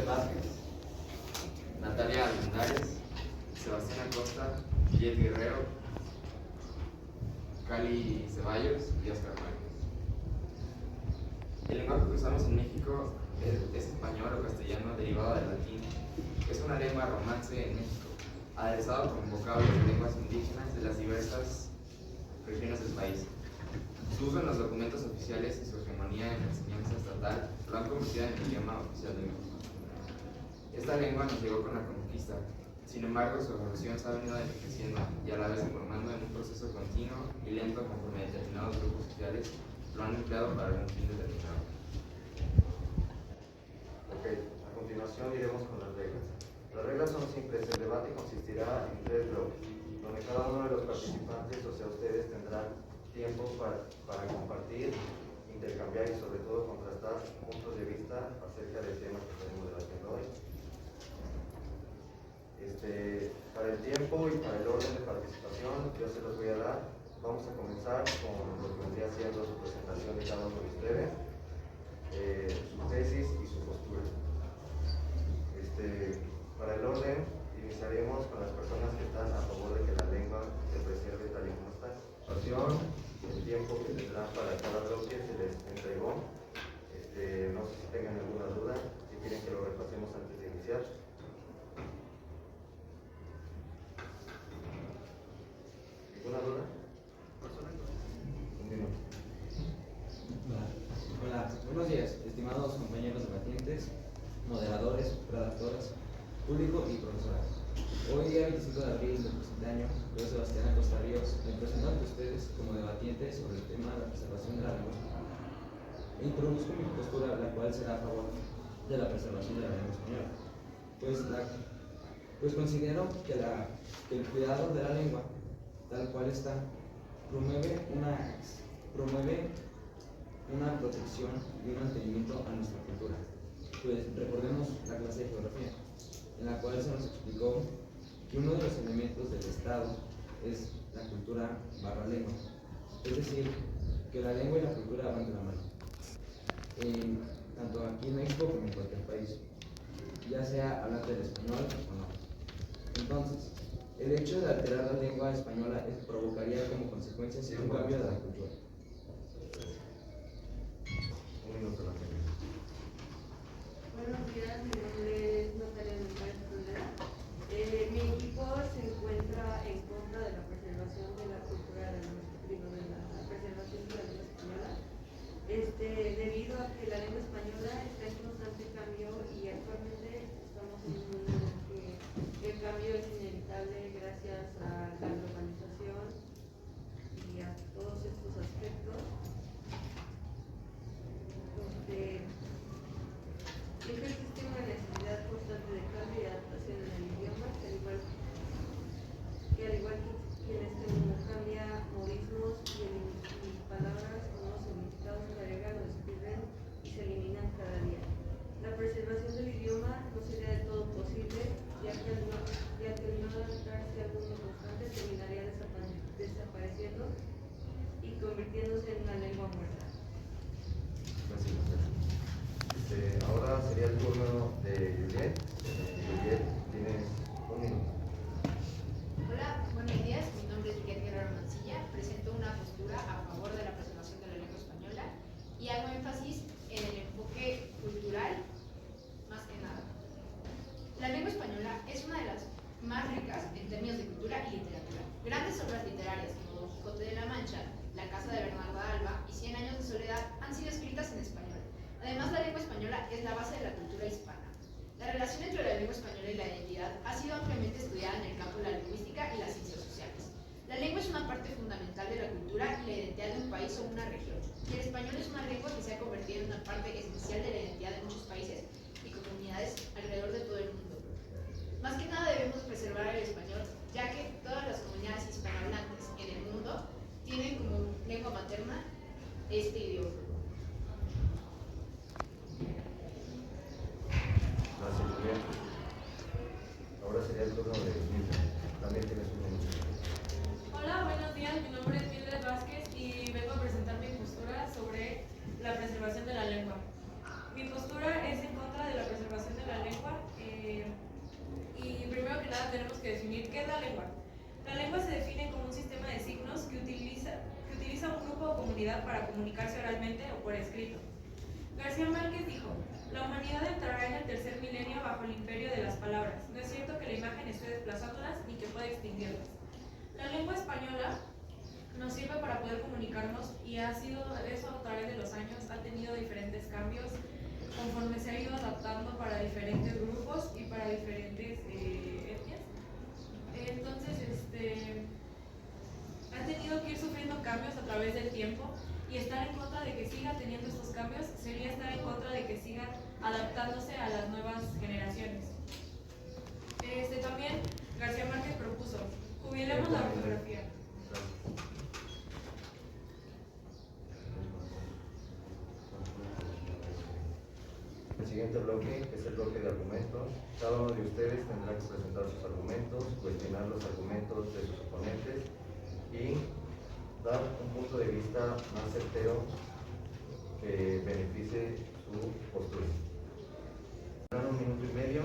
Mildred Vázquez, Natalia Almendares, Sebastián Acosta, Jet Guerrero, Cali Ceballos y Oscar Márquez. El lenguaje que usamos en México es español o castellano derivado del latín. Es una lengua romance en México, aderezado con vocablos de lenguas indígenas de las diversas regiones del país. Su uso en los documentos oficiales y su hegemonía en la enseñanza estatal lo han convertido en el idioma oficial de México. Esta lengua nos llegó con la conquista. Sin embargo, su evolución se ha venido enriqueciendo y a la vez formando en un proceso continuo y lento conforme determinados grupos sociales lo han empleado para algún fin determinado. Ok, a continuación iremos con las reglas. Las reglas son simples. El debate consistirá en 3 bloques, donde cada uno de los participantes, o sea ustedes, tendrán tiempo para compartir, intercambiar y sobre todo contrastar puntos de vista acerca del tema que estaremos debatiendo hoy. Para el tiempo y para el orden de participación, yo se los voy a dar. Vamos a comenzar con lo que vendría siendo su presentación de cada uno de ustedes, su tesis y su postura. Para el orden, iniciaremos con las personas que están a favor de que la lengua se preserve tal y como está. El tiempo que tendrán para cada bloque se les entregó. No sé si tengan alguna duda, si quieren que lo repasemos antes de iniciar. ¿Alguna duda? Un minuto. Hola, buenos días, estimados compañeros debatientes, moderadores, redactoras, público y profesoras. Hoy, día 25 de abril del presente año, yo, Sebastián Acosta Ríos, me presento ante ustedes como debatiente sobre el tema de la preservación de la lengua española. Introduzco mi postura, la cual será a favor de la preservación de la lengua española, pues considero que el cuidado de la lengua, tal cual está, promueve una protección y un mantenimiento a nuestra cultura. Pues recordemos la clase de geografía, en la cual se nos explicó que uno de los elementos del Estado es la cultura barra lengua, es decir, que la lengua y la cultura van de la mano, tanto aquí en México como en cualquier país, ya sea hablante del español o no. Entonces, el hecho de alterar la lengua española provocaría como consecuencia un cambio de la cultura. Un minuto, la tengo. Buenos días, mi nombre es Natalia Almendares. Mi equipo se encuentra en contra de la preservación de la cultura de la preservación de la lengua española, debido a que la lengua española está en constante cambio y actualmente estamos en un mundo en el que el cambio es inevitable gracias a la globalización y a todos estos aspectos. Siempre existe una necesidad constante de cambio y adaptación en el idioma, que al igual que en este mundo cambia modismos y palabras con nuevos significados se agregan o descubren y se eliminan cada día. La preservación del idioma no sería del todo posible, ya que al no adaptarse al mundo constante terminaría desapareciendo y convirtiéndose en una lengua muerta. Gracias. Ahora sería el turno de Juliet. Juliet, tienes un minuto. Hola, buenos días. Mi nombre es Juliet Guerrero Mancilla. Presento una postura a favor de la preservación de la lengua española y hago énfasis en el enfoque cultural más que nada. La lengua española es una de las más ricas en términos de cultura y literatura. Grandes obras literarias como Don Quijote de la Mancha, La Casa de Bernarda Alba y 100 años de soledad han sido escritas en español. Además, la lengua española es la base de la cultura hispana. La relación entre la lengua española y la identidad ha sido ampliamente estudiada en el campo de la lingüística y las ciencias sociales. La lengua es una parte fundamental de la cultura y la identidad de un país o una región, y el español es una lengua que se ha convertido en una parte esencial de la identidad de muchos países y comunidades alrededor de todo el mundo. Más que nada debemos preservar el español, ya que todas las comunidades hispanohablantes en el mundo tienen como lengua materna este idioma. Gracias, Juliet. Ahora sería el turno de Mildred. También tienes un minuto. Hola, buenos días. Mi nombre es Mildred Vázquez y vengo a presentar mi postura sobre la preservación de la lengua. Mi postura que definir qué es la lengua. La lengua se define como un sistema de signos que utiliza un grupo o comunidad para comunicarse oralmente o por escrito. García Márquez dijo: la humanidad entrará en el tercer milenio bajo el imperio de las palabras. No es cierto que la imagen esté desplazándolas ni que pueda extinguirlas. La lengua española nos sirve para poder comunicarnos y ha sido eso a través de los años, ha tenido diferentes cambios conforme se ha ido adaptando para diferentes grupos y para diferentes etnias. Entonces, ha tenido que ir sufriendo cambios a través del tiempo, y estar en contra de que siga teniendo estos cambios sería estar en contra de que siga adaptándose a las nuevas generaciones. También García Márquez propuso: jubilemos la ortografía. El siguiente bloque es el bloque de argumentos. Cada uno de ustedes tendrá que presentar sus argumentos, cuestionar los argumentos de sus oponentes y dar un punto de vista más certero que beneficie su postura. Serán 1 minuto y medio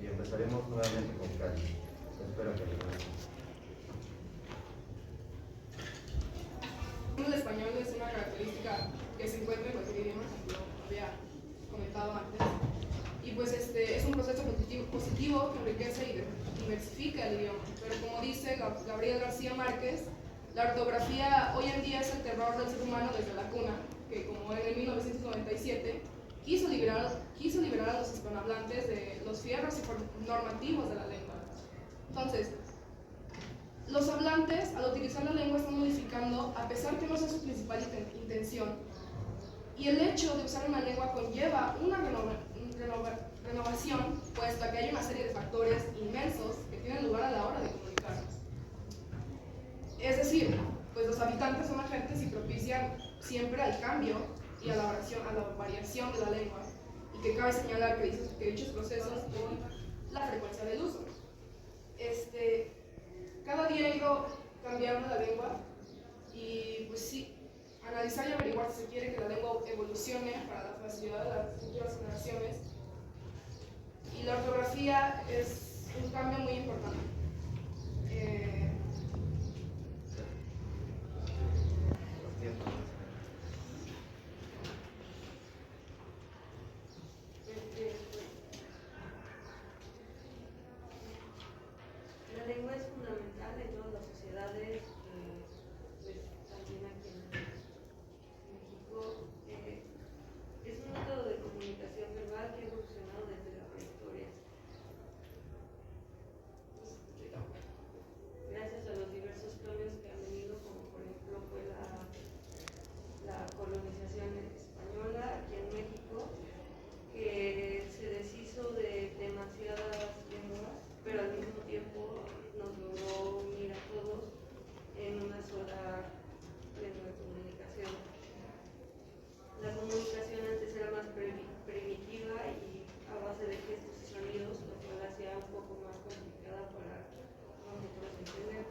y empezaremos nuevamente con Cali. Espero que El español es una característica que se encuentra en cualquier idioma, como lo había comentado antes. Y pues es un proceso positivo que enriquece y diversifica el idioma. Pero como dice Gabriel García Márquez, la ortografía hoy en día es el terror del ser humano desde la cuna, que como en el 1997 quiso liberar a los hispanohablantes de los fierros normativos de la lengua. Entonces, los hablantes, al utilizar la lengua, están modificando, a pesar que no sea su principal intención. Y el hecho de usar una lengua conlleva una renovación, puesto que hay una serie de factores inmensos que tienen lugar a la hora de comunicarnos. Es decir, pues los habitantes son agentes y propician siempre al cambio y a la variación de la lengua, y que cabe señalar que dichos procesos y la frecuencia del uso. Cada día ha ido cambiando la lengua, y pues sí, analizar y averiguar si se quiere que la lengua evolucione para la facilidad de las futuras generaciones. Y la ortografía es un cambio muy importante. La lengua es fundamental en todas las sociedades, pues también aquí en México. Es un método de comunicación verbal que ha evolucionado desde la prehistoria. Gracias a los diversos cambios que han venido, como por ejemplo fue la colonización española aquí en México, que se deshizo de demasiadas lenguas, pero al mismo tiempo nos logró unir a todos en una sola lengua de comunicación. La comunicación antes era más primitiva y a base de gestos y sonidos, lo cual hacía un poco más complicada para nosotros entender.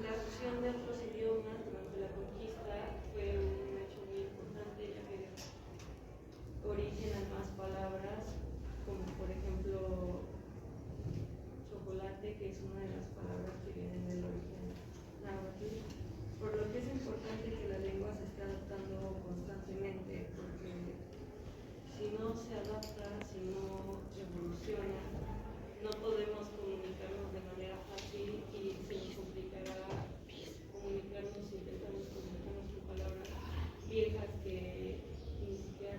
La fusión de otros idiomas durante la conquista fue un hecho muy importante, ya que dio origen a más palabras, como por ejemplo chocolate, que es una de las palabras que vienen del origen náhuatl, por lo que es importante que la lengua se esté adaptando constantemente, porque si no se adapta, si no evoluciona, no podemos comunicarnos de manera fácil y se nos complicará comunicarnos, intentamos comunicarnos con palabras viejas que ni siquiera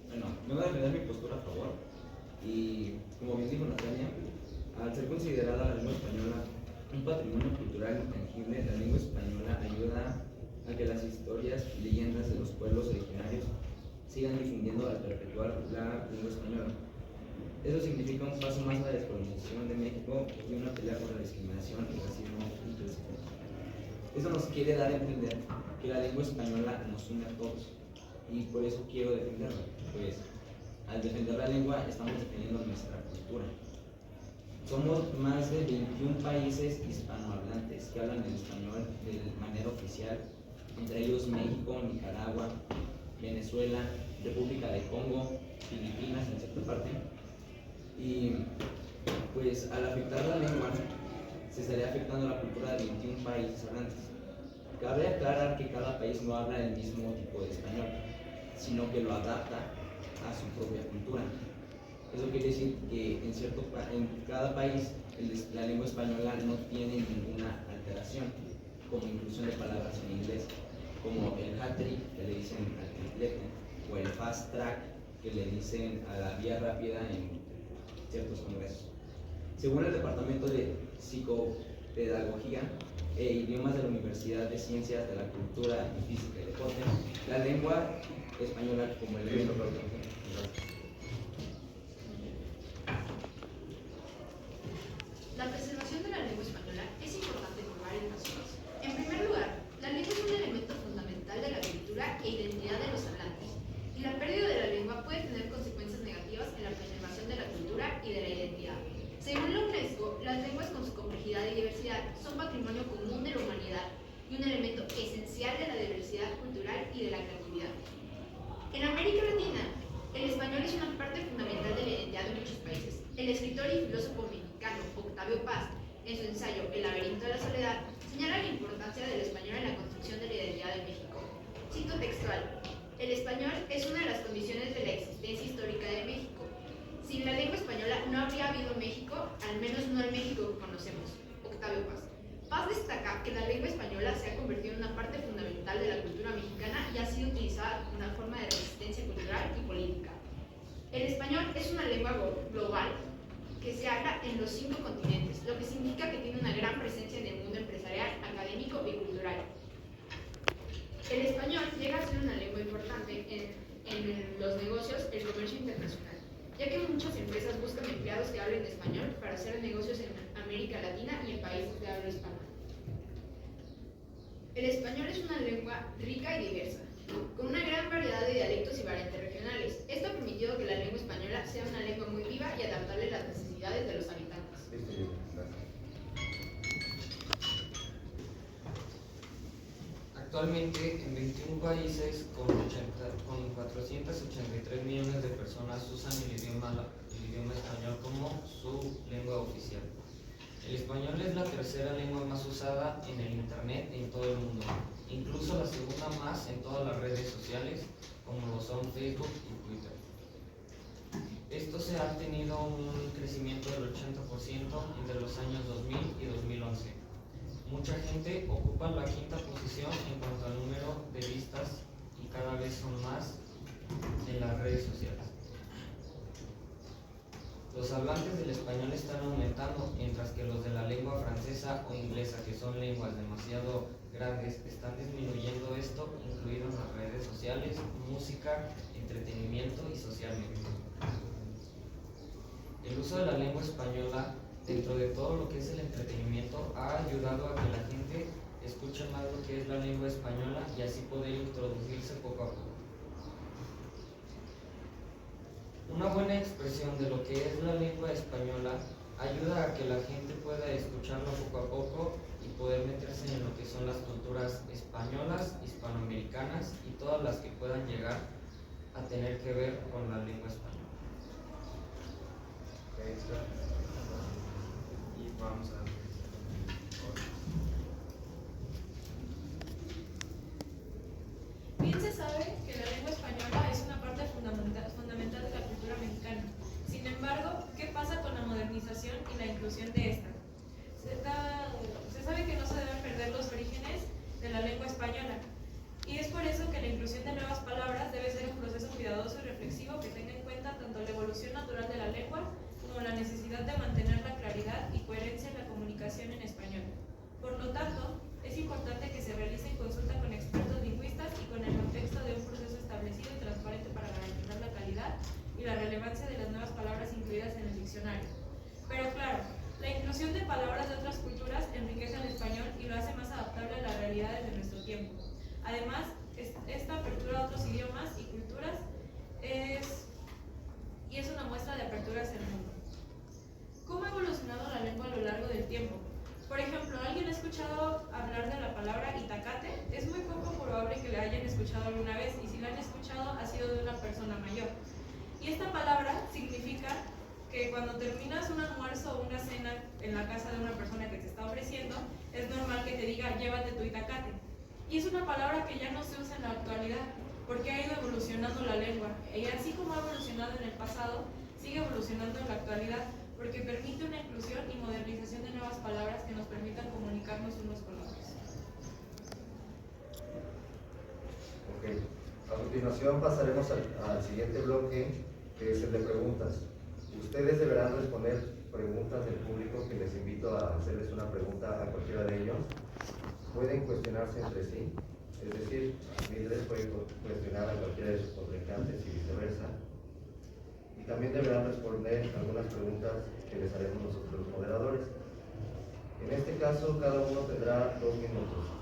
Bueno, me voy a defender mi postura a favor, y como bien dijo Natalia, al ser considerada la lengua española un patrimonio cultural intangible, la lengua española ayuda a que las historias y leyendas de los pueblos originarios sigan difundiendo al perpetuar la lengua española. Eso significa un paso más a la descolonización de México y una pelea contra la discriminación y racismo implícito. Eso nos quiere dar a entender que la lengua española nos une a todos, y por eso quiero defenderla, pues al defender la lengua estamos defendiendo nuestra cultura. Somos más de 21 países hispanohablantes que hablan el español de manera oficial, entre ellos México, Nicaragua, Venezuela, República de Congo, Filipinas en cierta parte. Y pues al afectar la lengua, se estaría afectando la cultura de 21 países hablantes. Cabe aclarar que cada país no habla el mismo tipo de español, sino que lo adapta a su propia cultura. Eso quiere decir que en cada país la lengua española no tiene ninguna alteración, como inclusión de palabras en inglés, como el hat-trick que le dicen al triplete, o el fast track que le dicen a la vía rápida en ciertos congresos. Según el Departamento de Psicopedagogía e Idiomas de la Universidad de Ciencias de la Cultura y Física y Deporte, la lengua española como elemento La preservación de la lengua española es importante por varias razones. En primer lugar, la lengua es un elemento fundamental de la cultura e identidad de los hablantes, y la pérdida de la lengua puede tener consecuencias negativas en la preservación de la cultura y de la identidad. Según la UNESCO, las lenguas con su complejidad y diversidad son patrimonio común de la humanidad y un elemento esencial de la diversidad cultural y de la creatividad. En América Latina, el español es una parte fundamental de la identidad de muchos países. El escritor y filósofo mexicano Octavio Paz, en su ensayo El laberinto de la soledad, señala la importancia del español en la construcción de la identidad de México. Cito textual: el español es una de las condiciones de la existencia histórica de México. Sin la lengua española no habría habido México, al menos no el México que conocemos. Octavio Paz. Paz destaca que la lengua española se ha convertido en una parte fundamental de la cultura mexicana y ha sido utilizada como una forma de resistencia cultural y política. El español es una lengua global que se habla en los 5 continentes, lo que significa que tiene una gran presencia en el mundo empresarial, académico y cultural. El español llega a ser una lengua importante en los negocios, el comercio internacional, ya que muchas empresas buscan empleados que hablen español para hacer negocios en América Latina y en países de habla hispana. El español es una lengua rica y diversa, con una gran variedad de dialectos y variantes regionales. Esto ha permitido que la lengua española sea una lengua muy viva y adaptable a las necesidades de los habitantes. Actualmente, en 21 países con 483 millones de personas usan el idioma español como su lengua oficial. El español es la tercera lengua más usada en el Internet en todo el mundo, incluso la segunda más en todas las redes sociales, como lo son Facebook y Twitter. Esto se ha tenido un crecimiento del 80% entre los años 2000 y 2011. Mucha gente ocupa la 5ª posición en cuanto al número de vistas y cada vez son más en las redes sociales. Los hablantes del español están aumentando, mientras que los de la lengua francesa o inglesa, que son lenguas demasiado grandes, están disminuyendo, esto incluido en las redes sociales, música, entretenimiento y socialmente. El uso de la lengua española dentro de todo lo que es el entretenimiento ha ayudado a que la gente escuche más lo que es la lengua española y así poder introducirse poco a poco. Una buena expresión de lo que es la lengua española ayuda a que la gente pueda escucharla poco a poco y poder meterse en lo que son las culturas españolas, hispanoamericanas y todas las que puedan llegar a tener que ver con la lengua española. Y vamos a... Bien se sabe que la lengua española es una parte fundamental de la cultura mexicana. Sin embargo, ¿qué pasa con la modernización y la inclusión de esta? Se sabe que no se deben perder los orígenes de la lengua española, y es por eso que la inclusión de nuevas palabras debe ser un proceso cuidadoso y reflexivo que tenga en cuenta tanto la evolución natural de la lengua como la necesidad de mantener la claridad y coherencia en la comunicación en español. Por lo tanto, es importante que se realice consulta con expertos lingüistas y con el contexto de un proceso establecido y transparente para garantizar la calidad y la relevancia de las nuevas palabras incluidas en el diccionario. Pero claro, la inclusión de palabras de otras culturas enriquece el español y lo hace más adaptable a las realidades de nuestro tiempo. Además, esta apertura a otros idiomas y culturas es una muestra de apertura hacia el mundo. ¿Cómo ha evolucionado la lengua a lo largo del tiempo? Por ejemplo, ¿alguien ha escuchado hablar de la palabra itacate? Es muy poco probable que la hayan escuchado alguna vez, y si la han escuchado ha sido de una persona mayor. Y esta palabra significa que cuando terminas un almuerzo o una cena en la casa de una persona que te está ofreciendo, es normal que te diga llévate tu itacate. Y es una palabra que ya no se usa en la actualidad, porque ha ido evolucionando la lengua. Y así como ha evolucionado en el pasado, sigue evolucionando en la actualidad, porque permite una inclusión y modernización de nuevas palabras que nos permitan comunicarnos unos con otros. Ok, a continuación pasaremos al siguiente bloque, que es el de preguntas. Ustedes deberán responder preguntas del público, que les invito a hacerles una pregunta a cualquiera de ellos. Pueden cuestionarse entre sí, es decir, Mildred puede cuestionar a cualquiera de sus contrincantes y viceversa. Y también deberán responder algunas preguntas que les haremos nosotros los moderadores. En este caso, cada uno tendrá 2 minutos.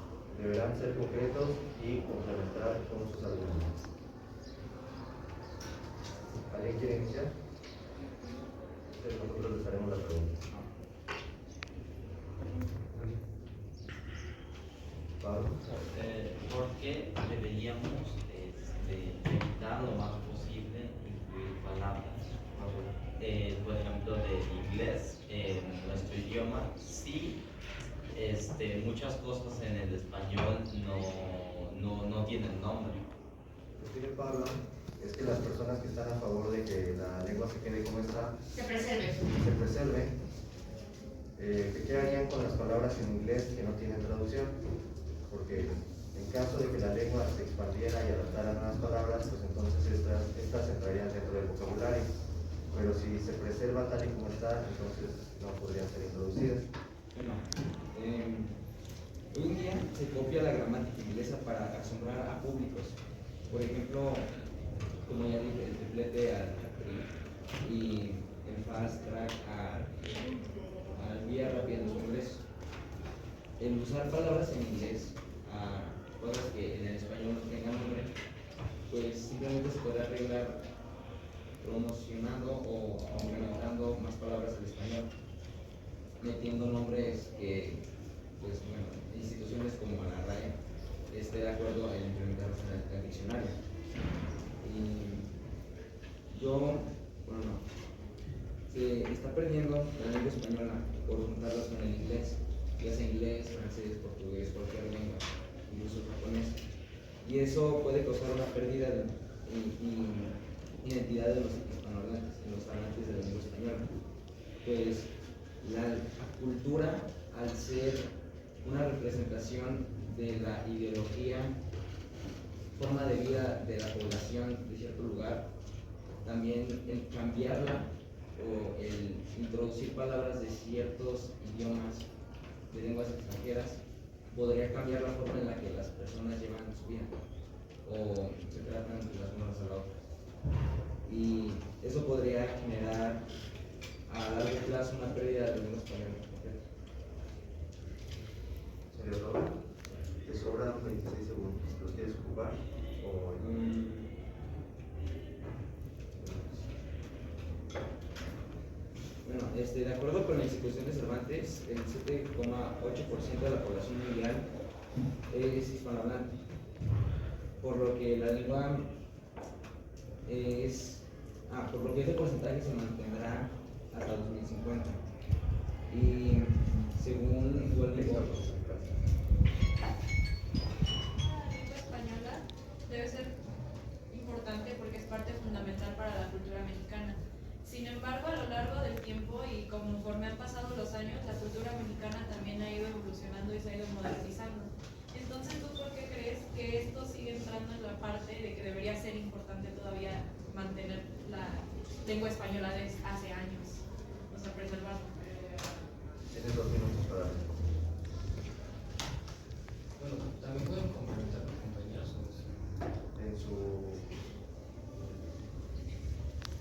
Deberán ser concretos y complementar con sus argumentos. ¿Alguien quiere iniciar? Entonces nosotros les haremos la pregunta. Pablo. ¿Por qué deberíamos evitar lo más posible incluir palabras, por ejemplo, de inglés en nuestro idioma? Sí, muchas cosas en el español no tienen nombre. Lo que dice Pablo es que las personas que están a favor de que la lengua se quede como está, Se preserve. ¿qué harían con las palabras en inglés que no tienen traducción? Porque en caso de que la lengua se expandiera y adaptara nuevas palabras, pues entonces estas entrarían dentro del vocabulario. Pero si se preserva tal y como está, entonces no podrían ser introducidas. Bueno, hoy en día se copia la gramática inglesa para asombrar a públicos. Por ejemplo, como ya dije, el triplete al y el fast track al vía rápida en los congresos. El usar palabras en inglés a cosas que en el español no tengan nombre, pues simplemente se puede arreglar promocionando o aumentando más palabras al español, metiendo nombres que, pues bueno, instituciones como la RAE esté de acuerdo en implementarlos en el diccionario. Y se está perdiendo la lengua española por juntarlas con el inglés, ya sea inglés, francés, portugués, cualquier lengua, incluso japonés. Y eso puede causar una pérdida de identidad de los hispanohablantes, de los hablantes de la lengua española. Pues la cultura, al ser una representación de la ideología, forma de vida de la población de cierto lugar, también el cambiarla o el introducir palabras de ciertos idiomas, de lenguas extranjeras, podría cambiar la forma en la que las personas llevan su vida o se tratan las unas a la otra. Y eso podría generar a largo plazo una pérdida de la lengua española. Señor Robert, te sobran 26 segundos. ¿Los quieres ocupar? Bueno, de acuerdo con la institución de Cervantes, el 7,8% de la población mundial es hispanohablante, por lo que la lengua por lo que ese porcentaje se mantendrá hasta 2050. Y según igualmente La lengua española debe ser importante porque es parte fundamental para la cultura mexicana. Sin embargo, a lo largo del tiempo y conforme han pasado los años, la cultura mexicana también ha ido evolucionando y se ha ido modernizando. Entonces, ¿tú por qué crees que esto sigue entrando en la parte de que debería ser importante todavía mantener la lengua española de hace años? O sea, preservarla. Tienes 2 minutos para responder. Bueno, también pueden complementar los compañeros.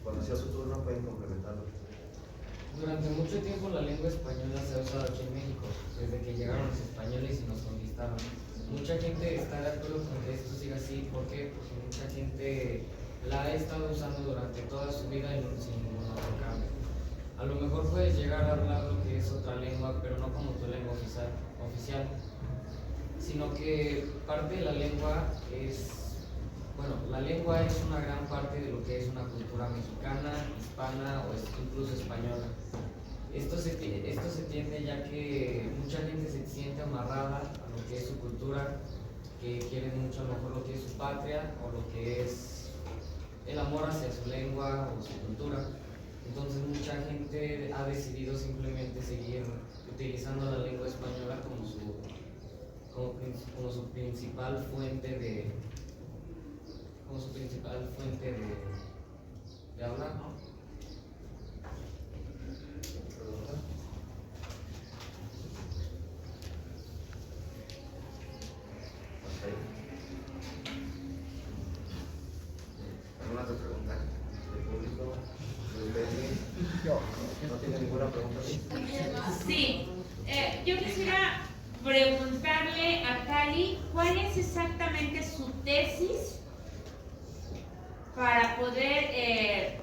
Cuando sea su turno pueden complementarlo. Durante mucho tiempo la lengua española se ha usado aquí en México, desde que llegaron los españoles y nos conquistaron. Mucha gente está de acuerdo con que esto siga así. ¿Por qué? Porque mucha gente la ha estado usando durante toda su vida y sin ningún otro cambio. A lo mejor puedes llegar a hablar lo que es otra lengua, pero no como tu lengua oficial. sino que parte de la lengua es, bueno, la lengua es una gran parte de lo que es una cultura mexicana, hispana o incluso española. Esto se tiende ya que mucha gente se siente amarrada a lo que es su cultura, que quieren mucho a lo mejor lo que es su patria o lo que es el amor hacia su lengua o su cultura. Entonces mucha gente ha decidido simplemente seguir utilizando la lengua española como su principal fuente de hablar, ¿no? ¿Alguna otra pregunta? ¿El público? ¿No tiene ninguna pregunta? Sí, yo quisiera preguntarle a Cali cuál es exactamente su tesis para poder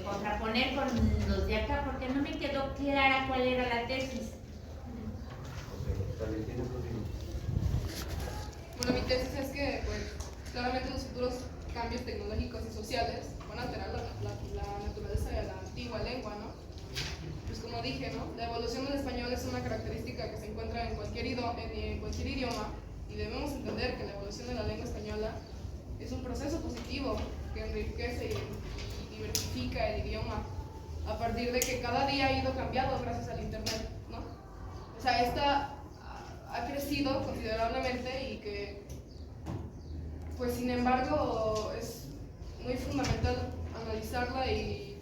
contraponer con los de acá, porque no me quedó clara cuál era la tesis. Ok, Cali, ¿tienes tu título? Bueno, mi tesis es que, pues, claramente los futuros cambios tecnológicos y sociales van a alterar la naturaleza de la antigua lengua, ¿no? Pues como dije, ¿no? La evolución del español es una característica que se encuentra en cualquier idioma, y debemos entender que la evolución de la lengua española es un proceso positivo que enriquece y diversifica el idioma a partir de que cada día ha ido cambiando gracias al internet, ¿no? O sea, esta ha crecido considerablemente y que, pues sin embargo, es muy fundamental analizarla y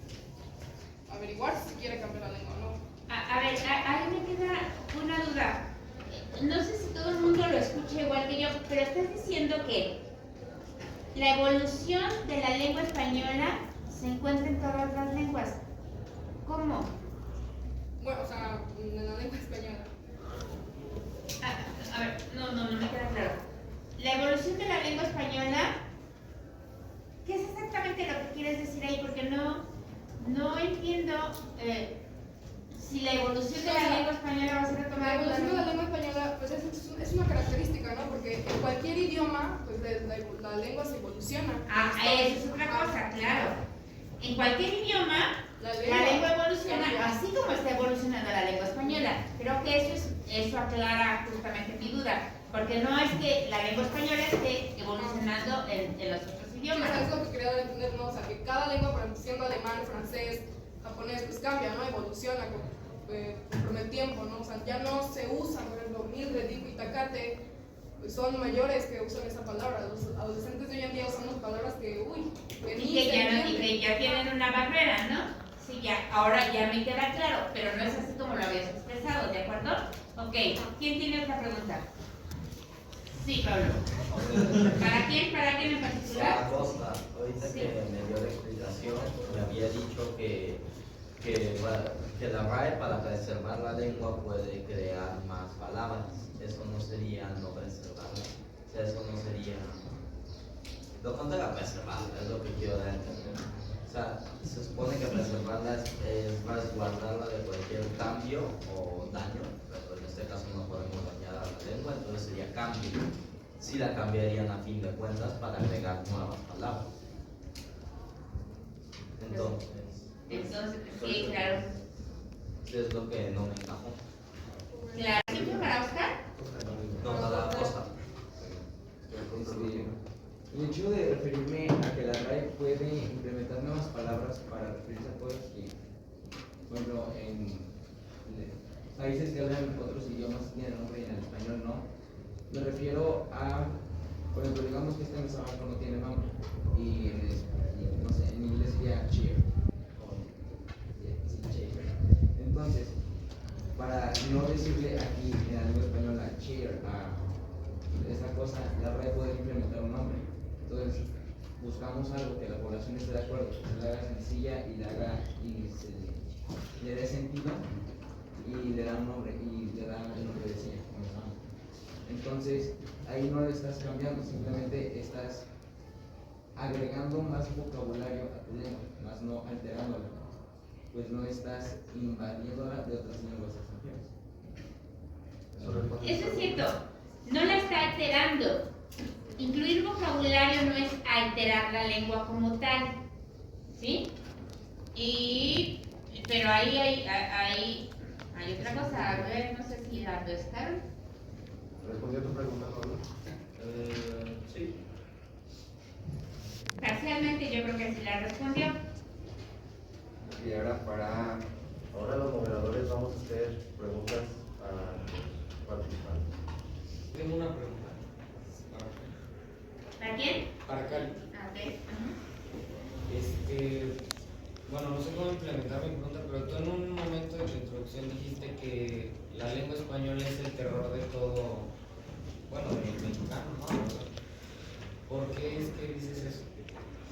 averiguar si se quiere cambiar la lengua o no. A ver, ahí me queda una duda. No sé si todo el mundo lo escucha igual que yo, pero estás diciendo que la evolución de la lengua española se encuentra en todas las lenguas. ¿Cómo? Bueno, o sea, en la lengua española. A ver, no me queda claro. La evolución de la lengua española, ¿qué es exactamente lo que quieres decir ahí? Porque no entiendo si la evolución de la lengua española va a ser retomada. La evolución de la lengua española, pues es una característica, ¿no? Porque en cualquier idioma, pues la lengua se evoluciona. Eso es otra cosa, claro. En cualquier idioma, la lengua evoluciona, así como está evolucionando la lengua española. Creo que eso aclara justamente mi duda, porque no es que la lengua española esté evolucionando en los otros idiomas. Sí, es lo que quería entender, ¿no? O sea, que cada lengua, por ejemplo, siendo alemán, francés, japonés, pues cambia, ¿no? Evoluciona conforme el tiempo, ¿no? O sea, ya no se usa, por ejemplo, Mildred, Dijo y Tacate, pues son mayores que usan esa palabra. Los adolescentes de hoy en día usamos palabras que, que ni se entienden. Y que ya tienen una barrera, ¿no? Sí, ya, ahora ya me queda claro, pero no es así como lo habías expresado, ¿de acuerdo? Ok, ¿quién tiene otra pregunta? Sí, Pablo. ¿Para quién? ¿Para quién en particular? Costa, ahorita Sí. que me dio la explicación, me había dicho que la RAE para preservar la lengua puede crear más palabras. Eso no sería no preservarla. O sea, eso no sería. Lo contrario a preservarla, es lo que quiero dar a entender. O sea, se supone que preservarla es resguardarla de cualquier cambio o daño, pero en este caso no podemos dañar a la lengua, entonces sería cambio. Sí la cambiarían a fin de cuentas para agregar nuevas palabras. Entonces, Sí, claro. es lo que no me encajó. Claro. ¿Siempre para Oscar? No, para Costa. El hecho de referirme a que la RAE puede implementar nuevas palabras para referirse a cosas que, por ejemplo, en países que hablan otros idiomas tienen nombre y en el español no. Me refiero a, por ejemplo, digamos que este mesabanco no tiene nombre y no sé, en inglés sería cheer. Entonces, para no decirle aquí en la lengua española cheer a esta cosa, la RAE puede implementar un nombre. Entonces, buscamos algo que la población esté de acuerdo, que se la haga sencilla y le dé sentido y le da un nombre y le da el nombre de sí. Entonces, ahí no le estás cambiando, simplemente estás agregando más vocabulario a tu lengua, más no alterándola, pues no estás invadiéndola de otras lenguas extranjeras. Eso es cierto, no la está alterando. Incluir vocabulario no es alterar la lengua como tal, ¿sí? Pero ahí hay otra cosa, a ver, no sé si la pescaron. ¿Respondió tu pregunta, Pablo? Sí. Parcialmente yo creo que sí la respondió. Y ahora Ahora los moderadores vamos a hacer preguntas a los participantes. Tengo una pregunta. ¿Para quién? Para Cali. Ok. Ajá. Bueno, no sé cómo implementar mi pregunta, pero tú en un momento de tu introducción dijiste que la lengua española es el terror de todo, bueno, de los mexicanos, ¿no? ¿Por qué es que dices eso?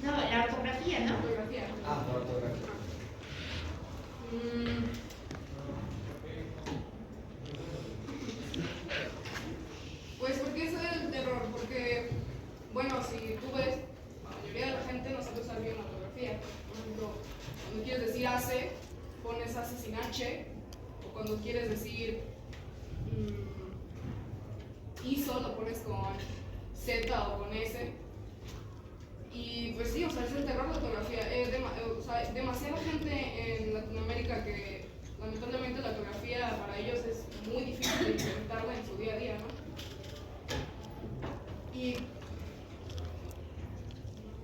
No, la ortografía, ¿no? Ortografía. Ah, la ortografía. Pues porque ese es el terror, porque, bueno, si tú ves, la mayoría de la gente no sabe usar bien la ortografía. Por ejemplo, cuando quieres decir hace, pones hace sin H, o cuando quieres decir hizo, lo pones con Z o con S. Y pues sí, o sea, es el terror de la ortografía. O sea, demasiada gente en Latinoamérica que lamentablemente la ortografía para ellos es muy difícil de implementarla en su día a día, ¿no? Y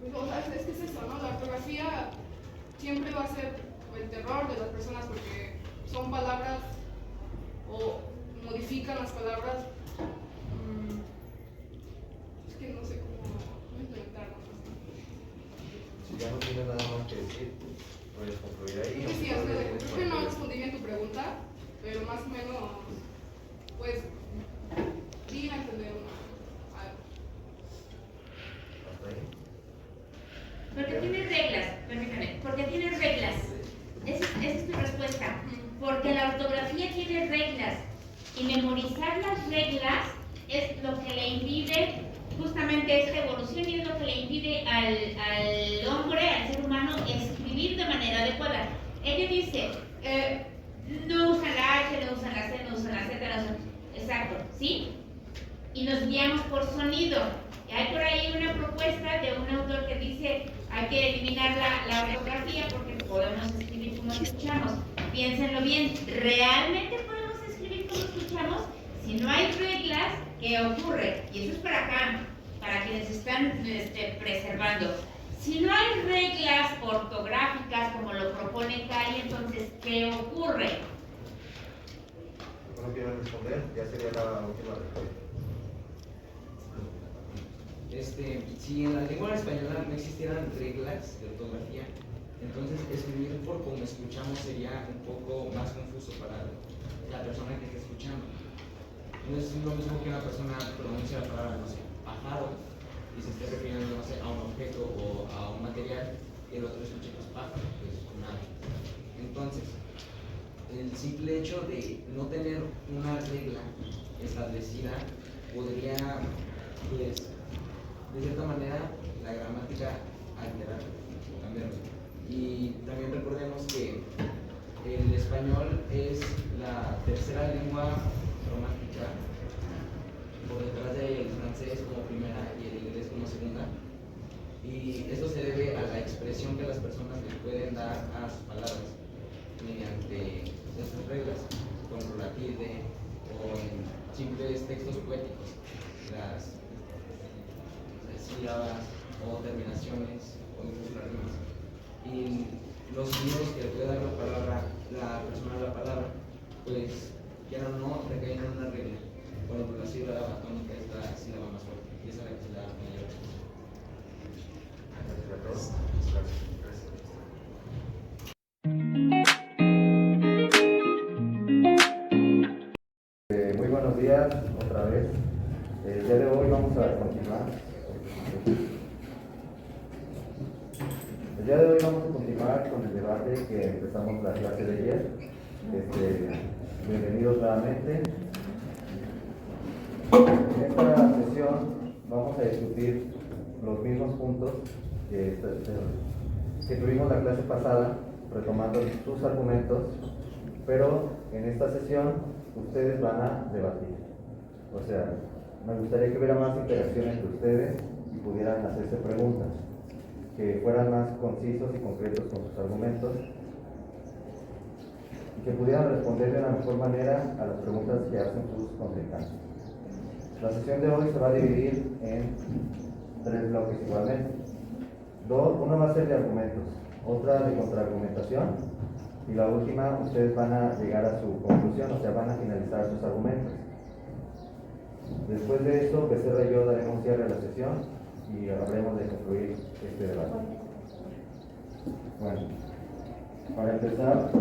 pues, o sea, es que es eso, ¿no? La ortografía siempre va a ser el terror de las personas porque son palabras o modifican las palabras. Es que no sé cómo implementarlo. Si ya no tienes nada más que decir, puedes concluir ahí. Sí, sí, o sea, creo que no respondí bien tu pregunta, pero más o menos, pues, di a entender algo. Hasta ahí. Porque tiene reglas, permítame, porque tiene reglas. Esa es tu respuesta. Porque la ortografía tiene reglas y memorizar las reglas es lo que le impide justamente esta evolución y es lo que le impide al hombre, al ser humano, escribir de manera adecuada. Ella dice, no usan la H, no usan la C, no usan la Z, no usan... Exacto, ¿sí? Y nos guiamos por sonido. Hay por ahí una propuesta de un autor que dice hay que eliminar la ortografía porque podemos escribir como escuchamos. Piénsenlo bien, ¿realmente podemos escribir como escuchamos? Si no hay reglas, ¿qué ocurre? Y eso es para acá, para quienes están preservando. Si no hay reglas ortográficas como lo propone Cali, entonces, ¿qué ocurre? ¿No quieren responder? Ya sería la última respuesta. Si en la lengua española no existieran reglas de ortografía, entonces escribir por como escuchamos sería un poco más confuso para la persona que está escuchando. No es lo mismo que una persona pronuncie la palabra, no sé, pájaro, y se esté refiriendo, no sé, a un objeto o a un material, y el otro escuche pues pájaro, pues nada. Entonces, el simple hecho de no tener una regla establecida podría, pues, de cierta manera, la gramática alterar o cambiarla. Y también recordemos que el español es la tercera lengua romántica, por detrás del francés como primera y el inglés como segunda. Y esto se debe a la expresión que las personas le pueden dar a sus palabras mediante estas reglas, con rolatide o en simples textos poéticos, las sílabas o terminaciones o incluso las rimas. Y los sonidos que le puede dar la persona a la palabra, pues ya no recaen en una regla. Por ejemplo, la sílaba tónica es la sílaba más fuerte y esa es la que se da mayor. Gracias a todos. Muy buenos días otra vez. El día de hoy vamos a continuar. El día de hoy vamos a continuar con el debate que empezamos la clase de ayer. Bienvenidos nuevamente. En esta sesión vamos a discutir los mismos puntos que tuvimos la clase pasada, retomando sus argumentos, pero en esta sesión ustedes van a debatir. O sea, me gustaría que hubiera más interacción entre ustedes y pudieran hacerse preguntas, que fueran más concisos y concretos con sus argumentos y que pudieran responder de la mejor manera a las preguntas que hacen sus contrincantes. La sesión de hoy se va a dividir en 3 bloques igualmente. Uno va a ser de argumentos, otra de contraargumentación y la última ustedes van a llegar a su conclusión, o sea, van a finalizar sus argumentos. Después de eso, Becerra y yo daremos cierre a la sesión y habremos de concluir este debate. Bueno, para empezar,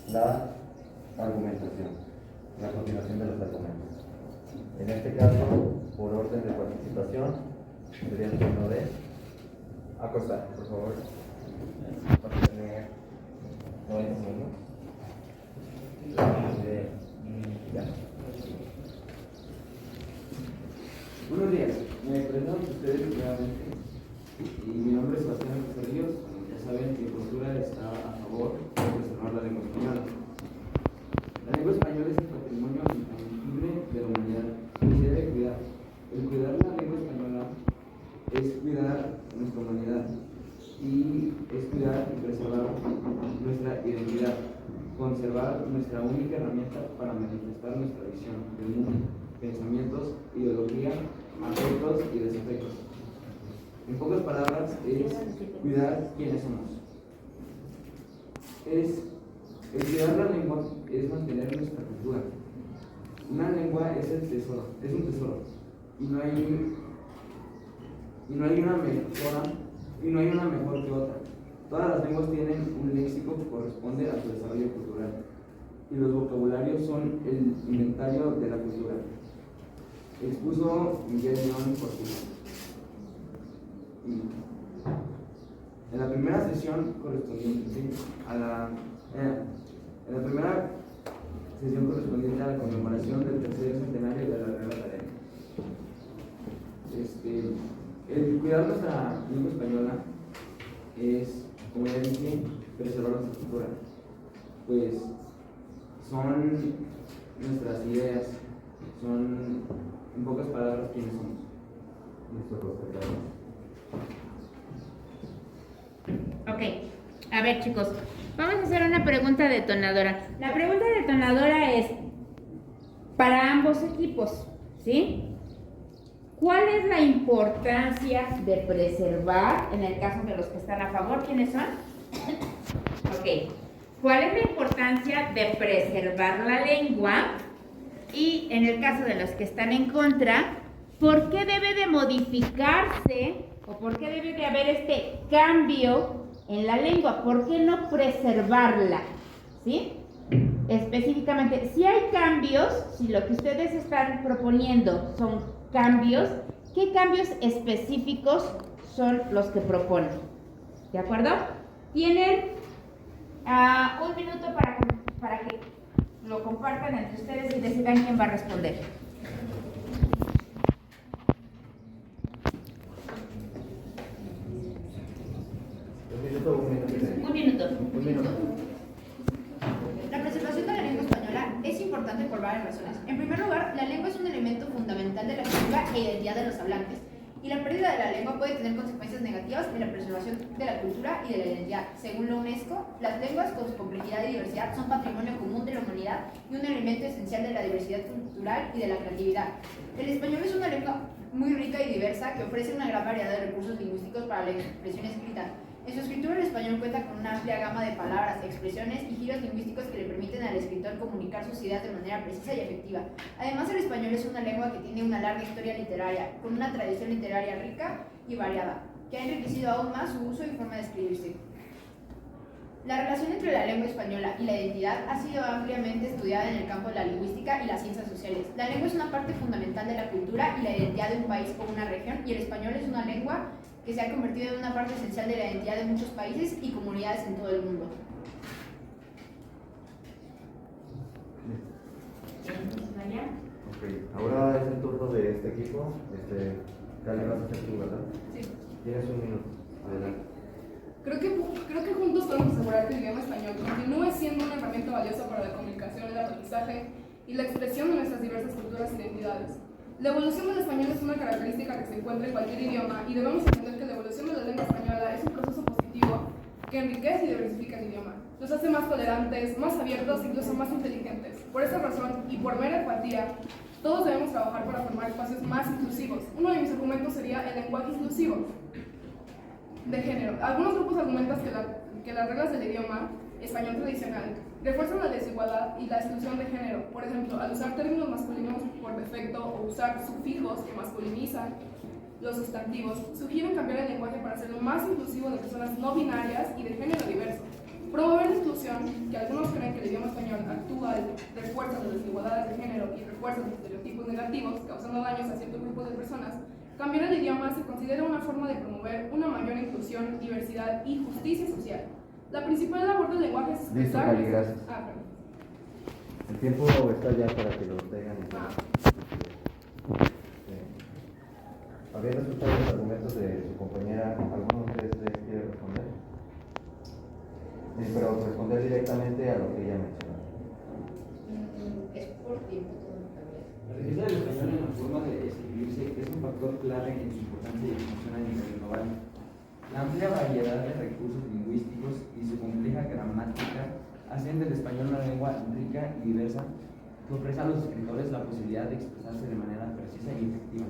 la argumentación, la continuación de los argumentos. En este caso, por orden de participación, sería el turno de Acosta, por favor. Para tener 90 minutos. Ya. Buenos días, me presento a ustedes nuevamente y mi nombre es Sebastián Ríos. Ya saben, mi postura está a favor de preservar la lengua española. La lengua española es el patrimonio intangible de la humanidad y se debe cuidar. El cuidar la lengua española es cuidar nuestra humanidad y es cuidar y preservar nuestra identidad, conservar nuestra única herramienta para manifestar nuestra visión del mundo, pensamientos, ideología, afectos y desafectos. En pocas palabras, es cuidar quiénes somos. El cuidar la lengua es mantener nuestra cultura. Una lengua es un tesoro, y no hay una mejor que otra. Todas las lenguas tienen un léxico que corresponde a su desarrollo cultural, y los vocabularios son el inventario de la cultura. Expuso Miguel León Portillo. En la primera sesión correspondiente a la conmemoración del tercer centenario de la Real Academia. El cuidar nuestra lengua española es, como ya dije, preservar nuestra cultura, pues son nuestras ideas, son, en pocas palabras, quiénes somos. Ok, a ver chicos, vamos a hacer una pregunta detonadora. La pregunta detonadora es para ambos equipos, ¿sí? ¿Cuál es la importancia de preservar, en el caso de los que están a favor, quiénes son? Ok, ¿cuál es la importancia de preservar la lengua? Y en el caso de los que están en contra, ¿por qué debe de modificarse o por qué debe de haber este cambio en la lengua? ¿Por qué no preservarla? ¿Sí? Específicamente, si hay cambios, si lo que ustedes están proponiendo son cambios, ¿qué cambios específicos son los que proponen? ¿De acuerdo? Tienen 1 minuto para que lo compartan entre ustedes y decidan quién va a responder. Un minuto. La preservación de la lengua española es importante por varias razones. En primer lugar, la lengua es un elemento fundamental de la cultura e identidad de los hablantes, y la pérdida de la lengua puede tener consecuencias negativas en la preservación de la cultura y de la identidad. Según la UNESCO, las lenguas con su complejidad y diversidad son patrimonio común de la humanidad y un elemento esencial de la diversidad cultural y de la creatividad. El español es una lengua muy rica y diversa que ofrece una gran variedad de recursos lingüísticos para la expresión escrita. En su escritura, el español cuenta con una amplia gama de palabras, expresiones y giros lingüísticos que le permiten al escritor comunicar sus ideas de manera precisa y efectiva. Además, el español es una lengua que tiene una larga historia literaria, con una tradición literaria rica y variada, que ha enriquecido aún más su uso y forma de escribirse. La relación entre la lengua española y la identidad ha sido ampliamente estudiada en el campo de la lingüística y las ciencias sociales. La lengua es una parte fundamental de la cultura y la identidad de un país o una región, y el español es una lengua que se ha convertido en una parte esencial de la identidad de muchos países y comunidades en todo el mundo. Ok, ahora es el turno de este equipo. Cali, vas a ser tú, ¿verdad? Sí. Tienes 1 minuto. Adelante. Creo que juntos podemos asegurar que el idioma español continúe siendo una herramienta valiosa para la comunicación, el aprendizaje y y la expresión de nuestras diversas culturas e identidades. La evolución del español es una característica que se encuentra en cualquier idioma y debemos entender que la evolución de la lengua española es un proceso positivo que enriquece y diversifica el idioma. Los hace más tolerantes, más abiertos e incluso más inteligentes. Por esa razón, y por mera empatía, todos debemos trabajar para formar espacios más inclusivos. Uno de mis argumentos sería el lenguaje inclusivo de género. Algunos grupos argumentan que las reglas del idioma español tradicional refuerzan la desigualdad y la exclusión de género. Por ejemplo, al usar términos masculinos por defecto o usar sufijos que masculinizan los sustantivos, sugieren cambiar el lenguaje para hacerlo más inclusivo de personas no binarias y de género diverso. Promover la inclusión, que algunos creen que el idioma español actual refuerza las desigualdades de género y refuerza los estereotipos negativos, causando daños a ciertos grupos de personas. Cambiar el idioma se considera una forma de promover una mayor inclusión, diversidad y justicia social. La principal labor del lenguaje es expresar... Listo, Cali, gracias. Perdón. El tiempo está ya para que lo tengan en cuenta. Habiendo escuchado los argumentos de su compañera, ¿alguno de ustedes quiere responder? Pero responder directamente a lo que ella mencionó. Es por tiempo también. La riqueza del español en la forma de escribirse es un factor clave en su importancia y función a nivel global. La amplia variedad de recursos lingüísticos y su compleja gramática hacen del español una lengua rica y diversa que ofrece a los escritores la posibilidad de expresarse de manera precisa y efectiva.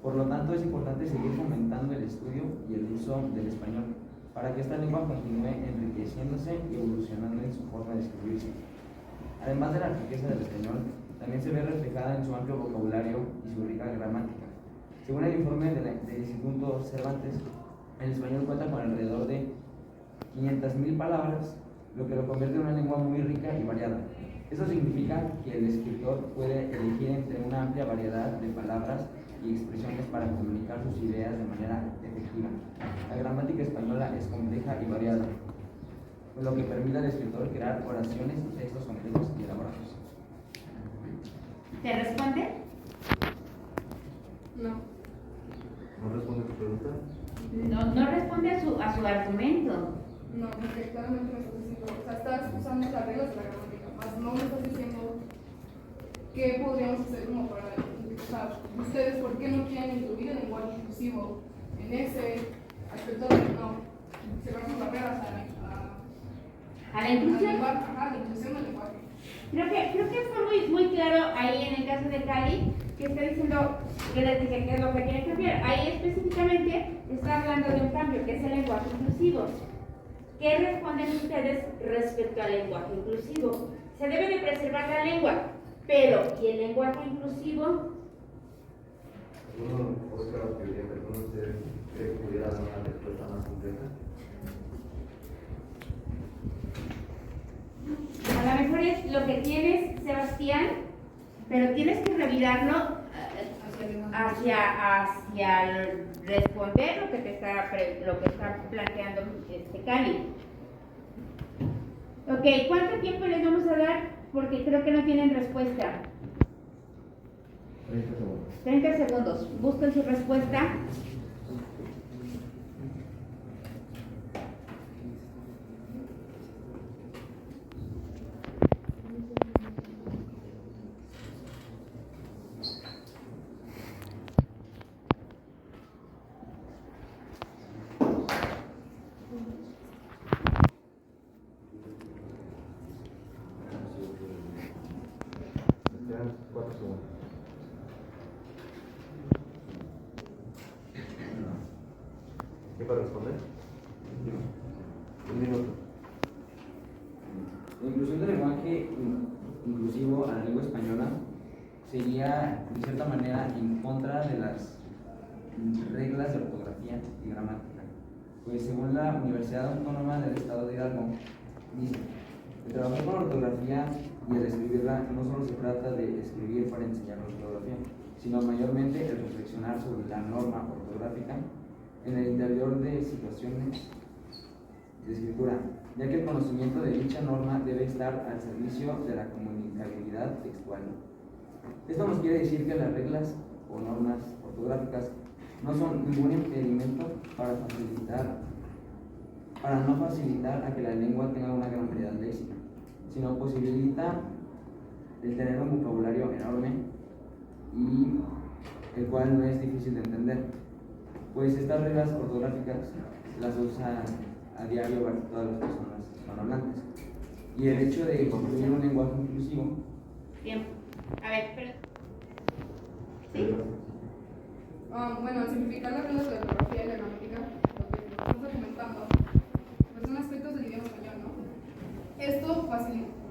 Por lo tanto, es importante seguir fomentando el estudio y el uso del español para que esta lengua continúe enriqueciéndose y evolucionando en su forma de escribirse. Además de la riqueza del español, también se ve reflejada en su amplio vocabulario y su rica gramática. Según el informe del Instituto Cervantes, el español cuenta con alrededor de 500.000 palabras, lo que lo convierte en una lengua muy rica y variada. Eso significa que el escritor puede elegir entre una amplia variedad de palabras y expresiones para comunicar sus ideas de manera efectiva. La gramática española es compleja y variada, lo que permite al escritor crear oraciones y textos complejos y elaborados. ¿Te responde? No. ¿No responde tu pregunta? No responde a su argumento. No, porque claramente me estás diciendo, o sea, estás usando las reglas de la gramática, más no me estás diciendo qué podríamos hacer como para, o sea, ustedes por qué no quieren incluir el lenguaje inclusivo en ese aspecto de no cerramos barreras ¿A la inclusión? Ajá, la inclusión del lenguaje. Creo que fue muy claro ahí en el caso de Cali, que está diciendo que les dije que es lo que quieren cambiar. Ahí específicamente está hablando de un cambio, que es el lenguaje inclusivo. ¿Qué responden ustedes respecto al lenguaje inclusivo? Se debe de preservar la lengua, pero ¿y el lenguaje inclusivo? ¿Alguno de ustedes cree que pudiera dar una respuesta más completa? A lo mejor es lo que tienes, Sebastián, pero tienes que revirarlo hacia responder lo que está planteando Cali. Ok, ¿cuánto tiempo les vamos a dar? Porque creo que no tienen respuesta. 30 segundos. 30 segundos. Busquen su respuesta. Quedan 4 segundos. ¿Qué para responder? Un minuto. La inclusión del lenguaje inclusivo a la lengua española sería, de cierta manera, en contra de las reglas de ortografía y gramática. Pues según la Universidad Autónoma del Estado de Hidalgo, dice, el trabajar con ortografía y el escribirla no solo se trata de escribir para enseñar ortografía, sino mayormente el reflexionar sobre la norma ortográfica en el interior de situaciones de escritura, ya que el conocimiento de dicha norma debe estar al servicio de la comunicabilidad textual. Esto nos quiere decir que las reglas o normas ortográficas no son ningún impedimento para no facilitar a que la lengua tenga una gran variedad de éxito, sino posibilita el tener un vocabulario enorme y el cual no es difícil de entender, pues estas reglas ortográficas las usan a diario todas las personas hispanohablantes. Y el hecho de construir un lenguaje inclusivo. Tiempo. A ver, pero. ¿Sí? Bueno, al simplificar las reglas de la ortografía y la gramática, lo que estás documentando, pues son aspectos del idioma español, ¿no? Esto,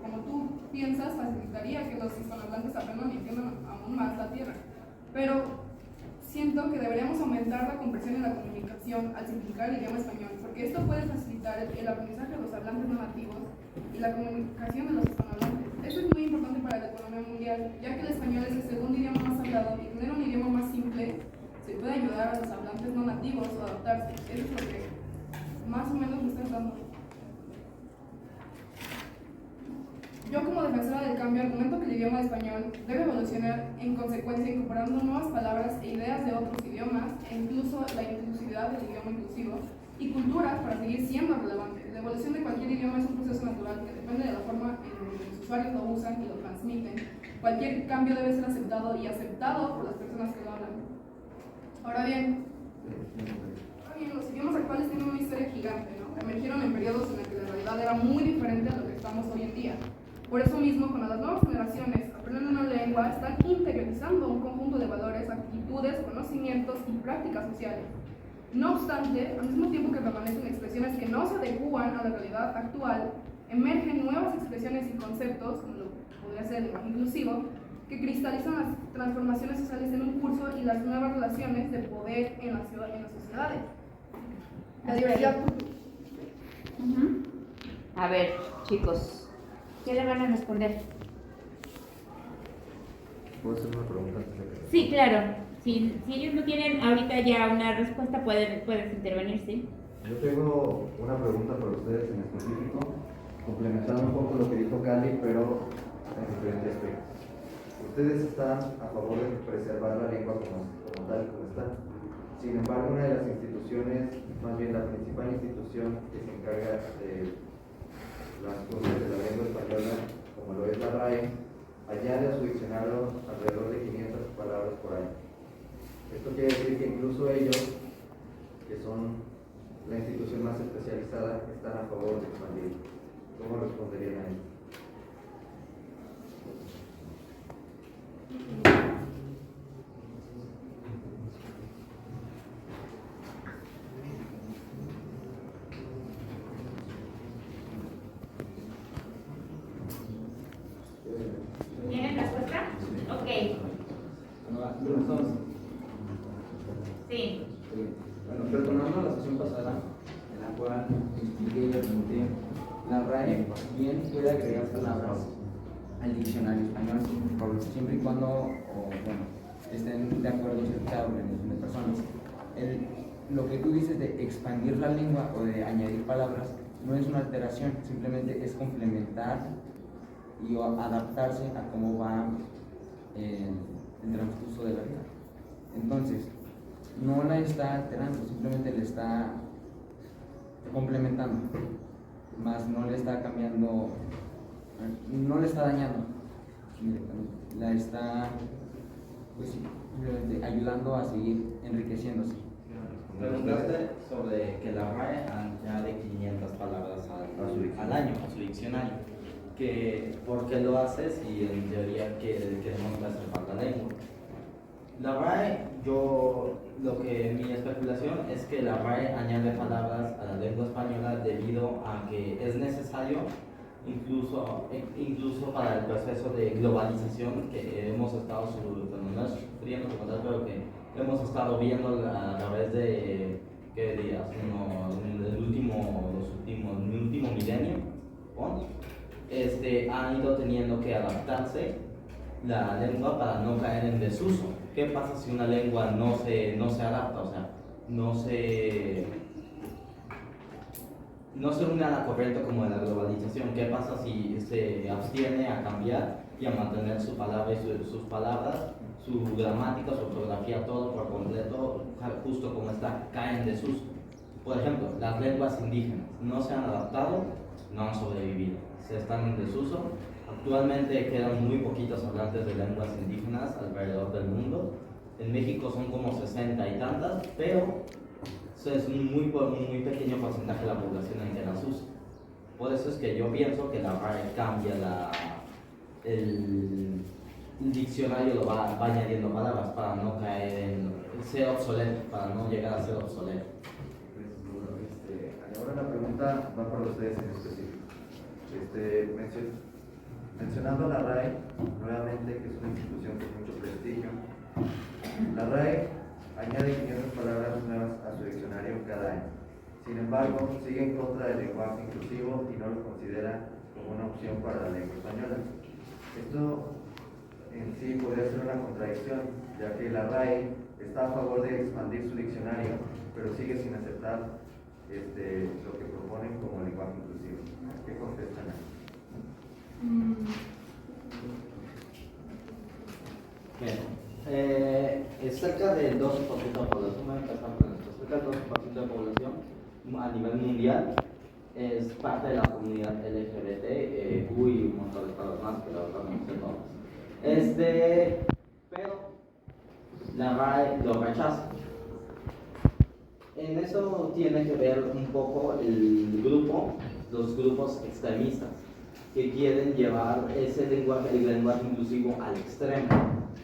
como tú piensas, facilitaría que los hispanohablantes aprendan y entiendan aún más la tierra. Pero siento que deberíamos aumentar la comprensión en la comunicación al simplificar el idioma español, porque esto puede facilitar el aprendizaje de los hablantes no nativos y la comunicación de los hispanohablantes. Esto es muy importante para la economía mundial, ya que el español es el segundo idioma más hablado y tener un idioma más simple se puede ayudar a los hablantes no nativos a adaptarse. Eso es lo que más o menos me estás dando. Yo, como defensora del cambio, argumento que el idioma español debe evolucionar en consecuencia, incorporando nuevas palabras e ideas de otros idiomas, e incluso la inclusividad del idioma inclusivo y culturas para seguir siendo relevante. La evolución de cualquier idioma es un proceso natural que depende de la forma en que los usuarios lo usan y lo transmiten. Cualquier cambio debe ser aceptado y aceptado por las personas que lo hablan. Ahora bien, los idiomas actuales tienen una historia gigante, ¿no? Emergieron en periodos en los que la realidad era muy diferente a lo que estamos hoy en día. Por eso mismo, cuando las nuevas generaciones aprenden una lengua, están interiorizando un conjunto de valores, actitudes, conocimientos y prácticas sociales. No obstante, al mismo tiempo que permanecen expresiones que no se adecúan a la realidad actual, emergen nuevas expresiones y conceptos, como lo podría ser el lenguaje inclusivo, que cristalizan las transformaciones sociales en un curso y las nuevas relaciones de poder en las sociedades. La diversidad. A ver, chicos, ¿qué le van a responder? ¿Puedo hacer una pregunta antes de que... Sí, claro. Si ellos no tienen ahorita ya una respuesta, puedes intervenir, ¿sí? Yo tengo una pregunta para ustedes en específico, complementando un poco lo que dijo Cali, pero en diferentes aspectos. Ustedes están a favor de preservar la lengua como tal, como está. Sin embargo, una de las instituciones, más bien la principal institución que se encarga de las cosas de la lengua española, como lo es la RAE, añade a su diccionario alrededor de 500 palabras por año. Esto quiere decir que incluso ellos, que son la institución más especializada, están a favor de expandir. ¿Cómo responderían a esto? ¿Tienen respuesta? Ok. Sí. Bueno, retornando a la sesión pasada, en la cual expliqué y pregunté, la RAE bien puede agregar palabras al diccionario español, siempre y cuando estén de acuerdo cierta organización de personas. Lo que tú dices de expandir la lengua o de añadir palabras no es una alteración, simplemente es complementar y adaptarse a cómo va el transcurso de la vida. Entonces, no la está alterando, simplemente le está complementando, más no le está cambiando, no le está dañando directamente, la está pues sí, ayudando a seguir enriqueciéndose. Preguntaste sobre que la RAE añade 500 palabras al año a su diccionario. ¿Por qué lo haces? Y en teoría queremos preservar la lengua. La RAE, mi especulación es que la RAE añade palabras a la lengua española debido a que es necesario, incluso para el proceso de globalización que hemos estado sufriendo, pero que hemos estado viendo a través de, ¿qué dirías? El último milenio, han ido teniendo que adaptarse la lengua para no caer en desuso. ¿Qué pasa si una lengua no se adapta? O sea, no se une a la corriente como de la globalización. ¿Qué pasa si se abstiene a cambiar y a mantener su palabra y sus palabras, su gramática, su ortografía, todo por completo, justo como está, cae en desuso? Por ejemplo, las lenguas indígenas no se han adaptado, no han sobrevivido, se están en desuso Actualmente quedan muy poquitos hablantes de lenguas indígenas alrededor del mundo. En México son como 60 y tantas, pero es un muy pequeño porcentaje de la población en que las usa. Por eso es que yo pienso que la RAE cambia el diccionario, lo va añadiendo palabras para no caer en ser obsoleto, para no llegar a ser obsoleto. Ahora la pregunta va para ustedes en específico. Mencionando la RAE, nuevamente, que es una institución con mucho prestigio, la RAE añade 500 palabras nuevas a su diccionario cada año. Sin embargo, sigue en contra del lenguaje inclusivo y no lo considera como una opción para la lengua española. Esto en sí podría ser una contradicción, ya que la RAE está a favor de expandir su diccionario, pero sigue sin aceptar lo que proponen como lenguaje inclusivo. ¿Qué contestan ahí? Bien, cerca del 12% de la población, cerca del 12% de la población a nivel mundial es parte de la comunidad LGBT, y un montón de cosas más, pero ahora no sé todas. Pero la RAE lo rechaza. En eso tiene que ver un poco los grupos extremistas que quieren llevar el lenguaje inclusivo al extremo.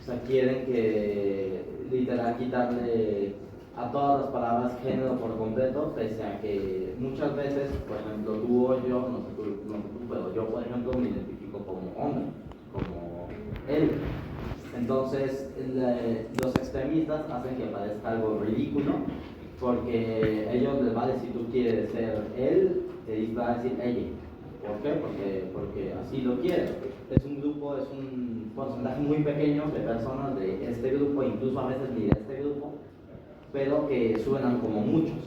O sea, quieren que literal quitarle a todas las palabras género por completo, pese a que muchas veces, por ejemplo, tú o yo, no sé tú, pero yo, por ejemplo, me identifico como hombre, como él. Entonces, los extremistas hacen que parezca algo ridículo, porque ellos les vale si tú quieres ser él, te va a decir ella. ¿Por qué? Porque así lo quieren. Es un porcentaje muy pequeño de personas de este grupo, incluso a veces ni de este grupo, pero que suenan como muchos.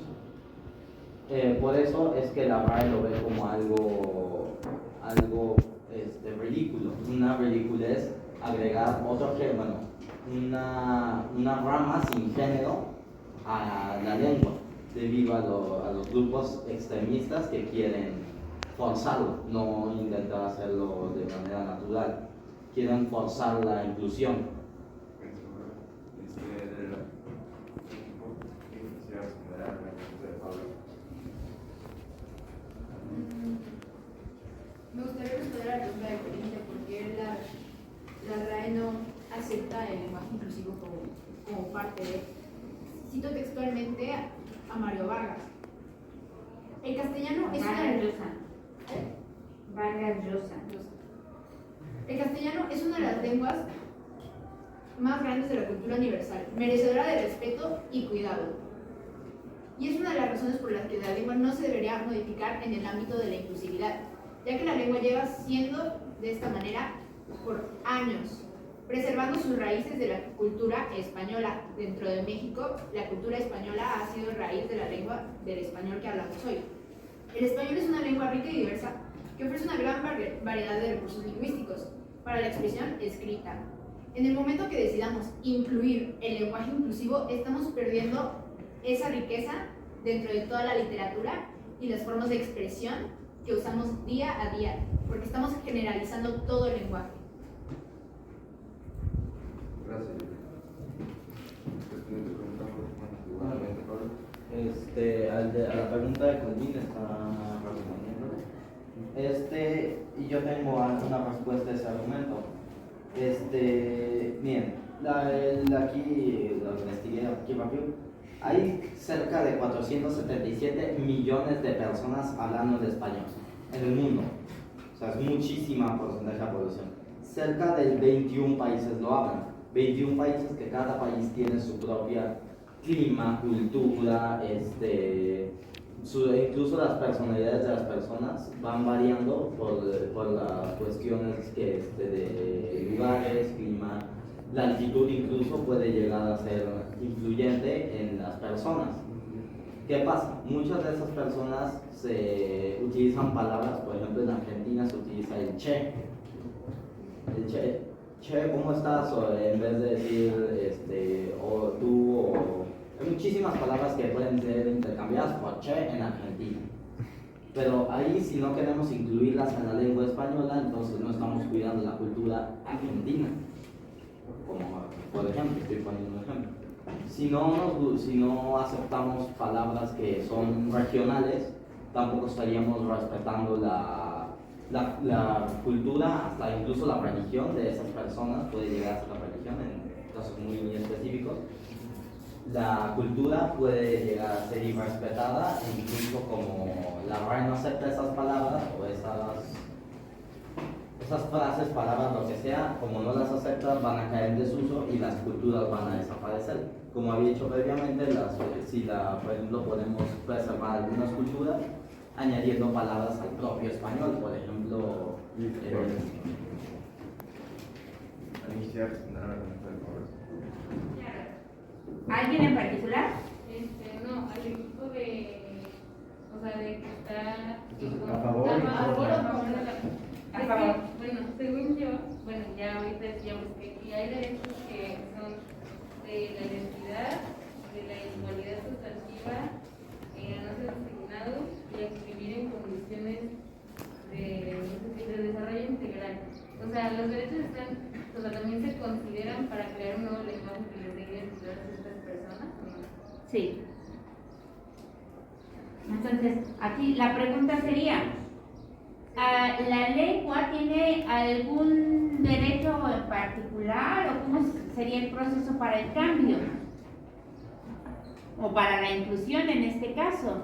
Por eso es que la RAE lo ve como algo ridículo, una ridiculez agregar otro género, una rama sin género a la lengua, debido a los grupos extremistas que quieren forzarlo, no intentar hacerlo de manera natural, quieren forzar la inclusión. Me gustaría responder a la pregunta de Corintia, ¿por qué la RAE no acepta el lenguaje inclusivo como parte de? Cito textualmente a Mario Vargas. El castellano es Vargas Llosa. El castellano es una de las lenguas más grandes de la cultura universal, merecedora de respeto y cuidado. Y es una de las razones por las que la lengua no se debería modificar en el ámbito de la inclusividad, ya que la lengua lleva siendo de esta manera por años, preservando sus raíces de la cultura española. Dentro de México, la cultura española ha sido raíz de la lengua del español que hablamos hoy. El español es una lengua rica y diversa que ofrece una gran variedad de recursos lingüísticos para la expresión escrita. En el momento que decidamos incluir el lenguaje inclusivo, estamos perdiendo esa riqueza dentro de toda la literatura y las formas de expresión que usamos día a día, porque estamos generalizando todo el lenguaje. Gracias. A la pregunta de Colín está respondiendo. Y yo tengo una respuesta a ese argumento. Bien, aquí lo investigué aquí rápido. Hay cerca de 477 millones de personas hablando de español en el mundo. O sea, es muchísima porcentaje de la población. Cerca de 21 países lo hablan. 21 países que cada país tiene su propia clima, cultura, incluso las personalidades de las personas van variando por las cuestiones de lugares, clima. La altitud incluso puede llegar a ser influyente en las personas. ¿Qué pasa? Muchas de esas personas se utilizan palabras, por ejemplo en Argentina se utiliza el che. El che, ¿cómo estás? O en vez de decir o tú, o hay muchísimas palabras que pueden ser intercambiadas por che en Argentina. Pero ahí, si no queremos incluirlas en la lengua española, entonces no estamos cuidando la cultura argentina. Como, por ejemplo, estoy poniendo un ejemplo. Si no aceptamos palabras que son regionales, tampoco estaríamos respetando la cultura, hasta incluso la religión de esas personas. Puede llegar a ser la religión en casos muy específicos. La cultura puede llegar a ser irrespetada, e incluso como la RAE no acepta esas palabras o esas frases, palabras, lo que sea, como no las acepta, van a caer en desuso y las culturas van a desaparecer. Como había dicho previamente, por ejemplo, podemos preservar algunas culturas añadiendo palabras al propio español, por ejemplo. Alicia responderá la pregunta del favor. ¿Alguien en particular? No, al equipo de que está A favor. A favor. Bueno, según yo, ya ahorita decíamos que aquí hay derechos que son de la identidad, de la igualdad sustantiva, a no ser discriminados y a vivir en condiciones de desarrollo integral. O sea, los derechos están, también se consideran para crear un nuevo lenguaje que les dé identidad a estas personas, ¿no? Sí. Entonces, aquí la pregunta sería, ¿la lengua tiene algún derecho en particular o cómo sería el proceso para el cambio? O para la inclusión en este caso.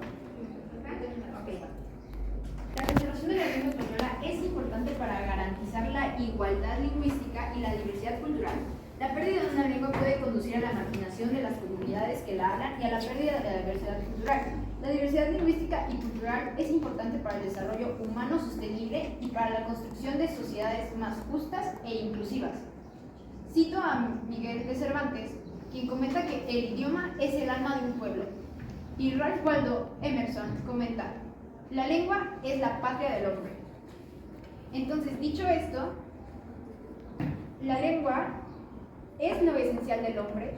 La conservación de la lengua española es importante para garantizar la igualdad lingüística y la diversidad cultural. La pérdida de una lengua puede conducir a la marginación de las comunidades que la hablan y a la pérdida de la diversidad cultural. La diversidad lingüística y cultural es importante para el desarrollo humano sostenible y para la construcción de sociedades más justas e inclusivas. Cito a Miguel de Cervantes, quien comenta que el idioma es el alma de un pueblo. Y Ralph Waldo Emerson comenta: la lengua es la patria del hombre. Entonces, dicho esto, la lengua es lo esencial del hombre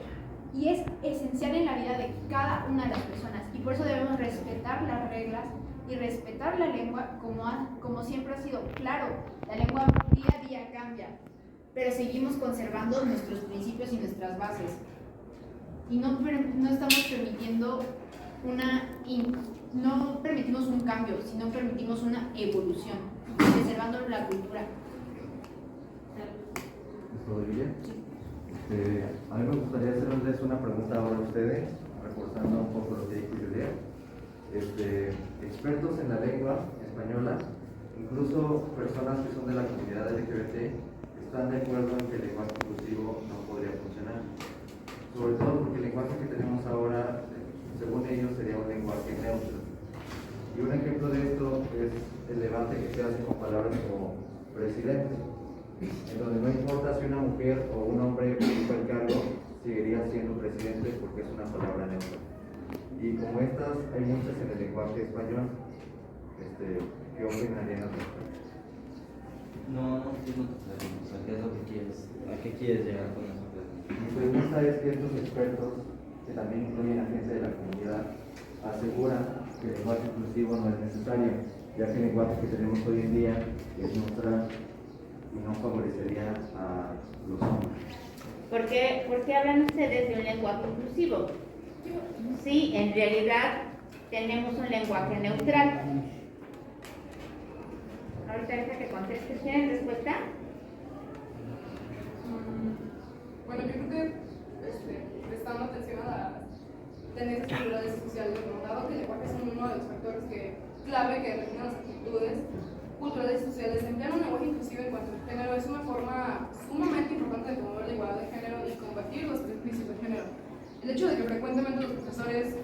y es esencial en la vida de cada una de las personas. Y por eso debemos respetar las reglas y respetar la lengua como siempre ha sido. Claro, la lengua día a día cambia, pero seguimos conservando nuestros principios y nuestras bases. Y no estamos permitiendo no permitimos un cambio, sino permitimos una evolución, preservando la cultura. ¿Todo bien? A mí me gustaría hacerles una pregunta ahora a ustedes, reforzando un poco lo que dijo Julia. Expertos en la lengua española, incluso personas que son de la comunidad LGBT, están de acuerdo en que el lenguaje inclusivo no podría funcionar. Sobre todo porque el lenguaje que tenemos ahora, según ellos, sería un lenguaje neutro. Y un ejemplo de esto es el debate que se hace con palabras como presidente, en donde no importa si una mujer o un hombre ocupa el cargo, seguiría siendo presidente porque es una palabra neutra. Y como estas, hay muchas en el lenguaje español. ¿Qué opinarían al respecto? No entiendo tu pregunta. ¿Qué es lo que quieres? ¿A qué quieres llegar con esa pregunta? Mi pregunta es que estos expertos, que también incluyen a gente de la comunidad, aseguran que el lenguaje inclusivo no es necesario, ya que el lenguaje que tenemos hoy en día es neutral y no favorecería a los hombres. ¿Por qué hablan ustedes de un lenguaje inclusivo? Sí, en realidad tenemos un lenguaje neutral. Ahorita deja que contestes. ¿Tienen respuesta? Bueno, yo creo que prestando atención a las tendencias culturales y sociales, dado que el lenguaje es uno de los factores clave que determinan las actitudes culturales y sociales. Emplear un lenguaje inclusivo en cuanto al género es una forma sumamente importante de promover la igualdad de género y combatir los prejuicios de género. El hecho de que frecuentemente los profesores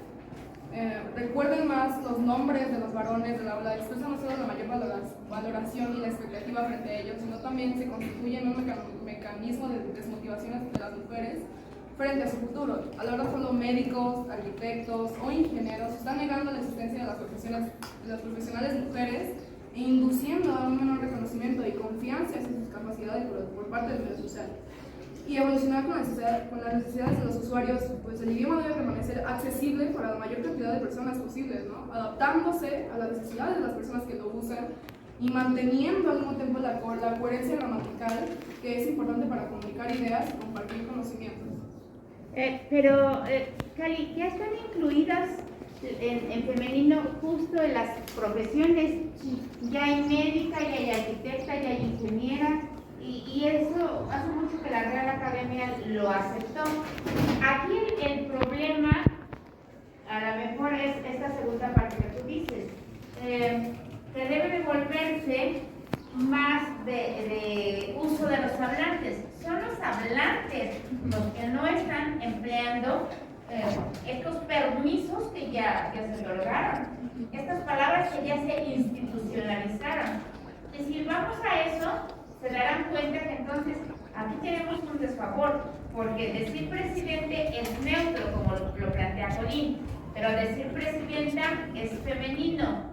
recuerden más los nombres de los varones del aula expresa no solo la mayor valoración y la expectativa frente a ellos, sino también se constituye en un mecanismo de desmotivación de las mujeres frente a su futuro. A la hora solo médicos, arquitectos o ingenieros están negando la existencia de las profesionales mujeres e induciendo a un menor reconocimiento y confianza en sus capacidades por parte del medio social. y evolucionar con las necesidades de los usuarios. Pues el idioma debe permanecer accesible para la mayor cantidad de personas posibles, ¿no? Adaptándose a las necesidades de las personas que lo usan y manteniendo al mismo tiempo la coherencia gramatical, que es importante para comunicar ideas y compartir conocimientos. Pero, Cali, ya están incluidas en femenino justo en las profesiones. Ya hay médica, ya hay arquitecta, ya hay ingeniera, y eso hace mucho que la Real Academia lo aceptó. Aquí el problema, a lo mejor, es esta segunda parte que tú dices, que debe de volverse más de uso de los hablantes. Son los hablantes los que no están empleando estos permisos que ya se otorgaron, estas palabras que ya se institucionalizaron. Y si vamos a eso, se darán cuenta que entonces aquí tenemos un desfavor, porque decir presidente es neutro, como lo plantea Colín, pero decir presidenta es femenino,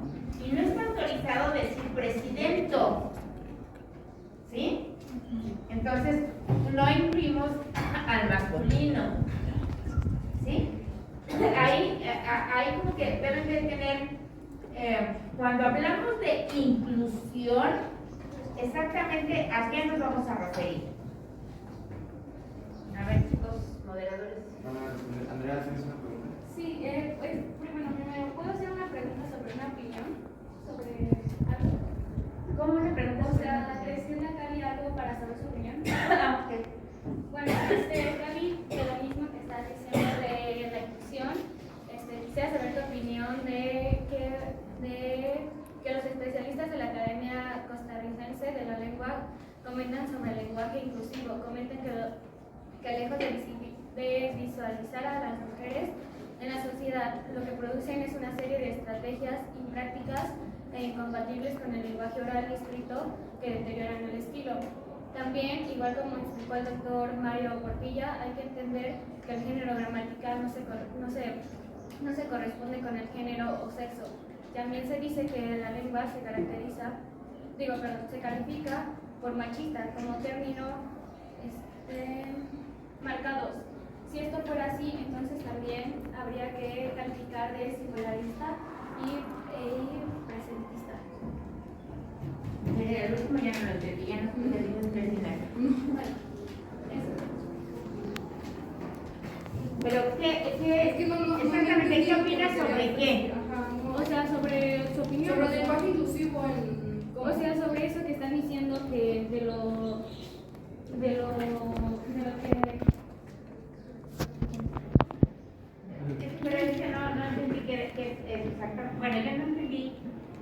y no está autorizado decir presidento, ¿sí? Entonces, no incluimos al masculino, ¿sí? Ahí como que deben de tener, cuando hablamos de inclusión, exactamente a qué nos vamos a referir. A ver, chicos, moderadores. Andrea, ¿tienes una pregunta? Sí, pues, bueno, primero, ¿puedo hacer una pregunta sobre una opinión? Sobre algo. ¿Cómo una pregunta? O sea, decirle a Cali algo para saber su opinión. Ah, ok. Bueno, Cali, de lo mismo que estás diciendo de la inclusión, quisiera saber tu opinión de que los especialistas de la Academia Costarricense de la Lengua comentan sobre el lenguaje inclusivo. Comentan que lejos de visualizar a las mujeres en la sociedad, lo que producen es una serie de estrategias imprácticas e incompatibles con el lenguaje oral y escrito que deterioran el estilo. También, igual como explicó el doctor Mario Portilla, hay que entender que el género gramatical no se corresponde con el género o sexo. También se dice que la lengua se califica por machista como término marcados. Si esto fuera así, entonces también habría que calificar de singularista y presentista. El último ya no lo entendí, ya no pude terminar. Bueno, eso. Pero, exactamente, ¿qué opinas sobre qué? O sea, sobre su opinión. Sobre el lenguaje inclusivo O sea, sobre eso que están diciendo que de lo que... Pero es que no entendí qué es exactamente. Bueno, yo no entendí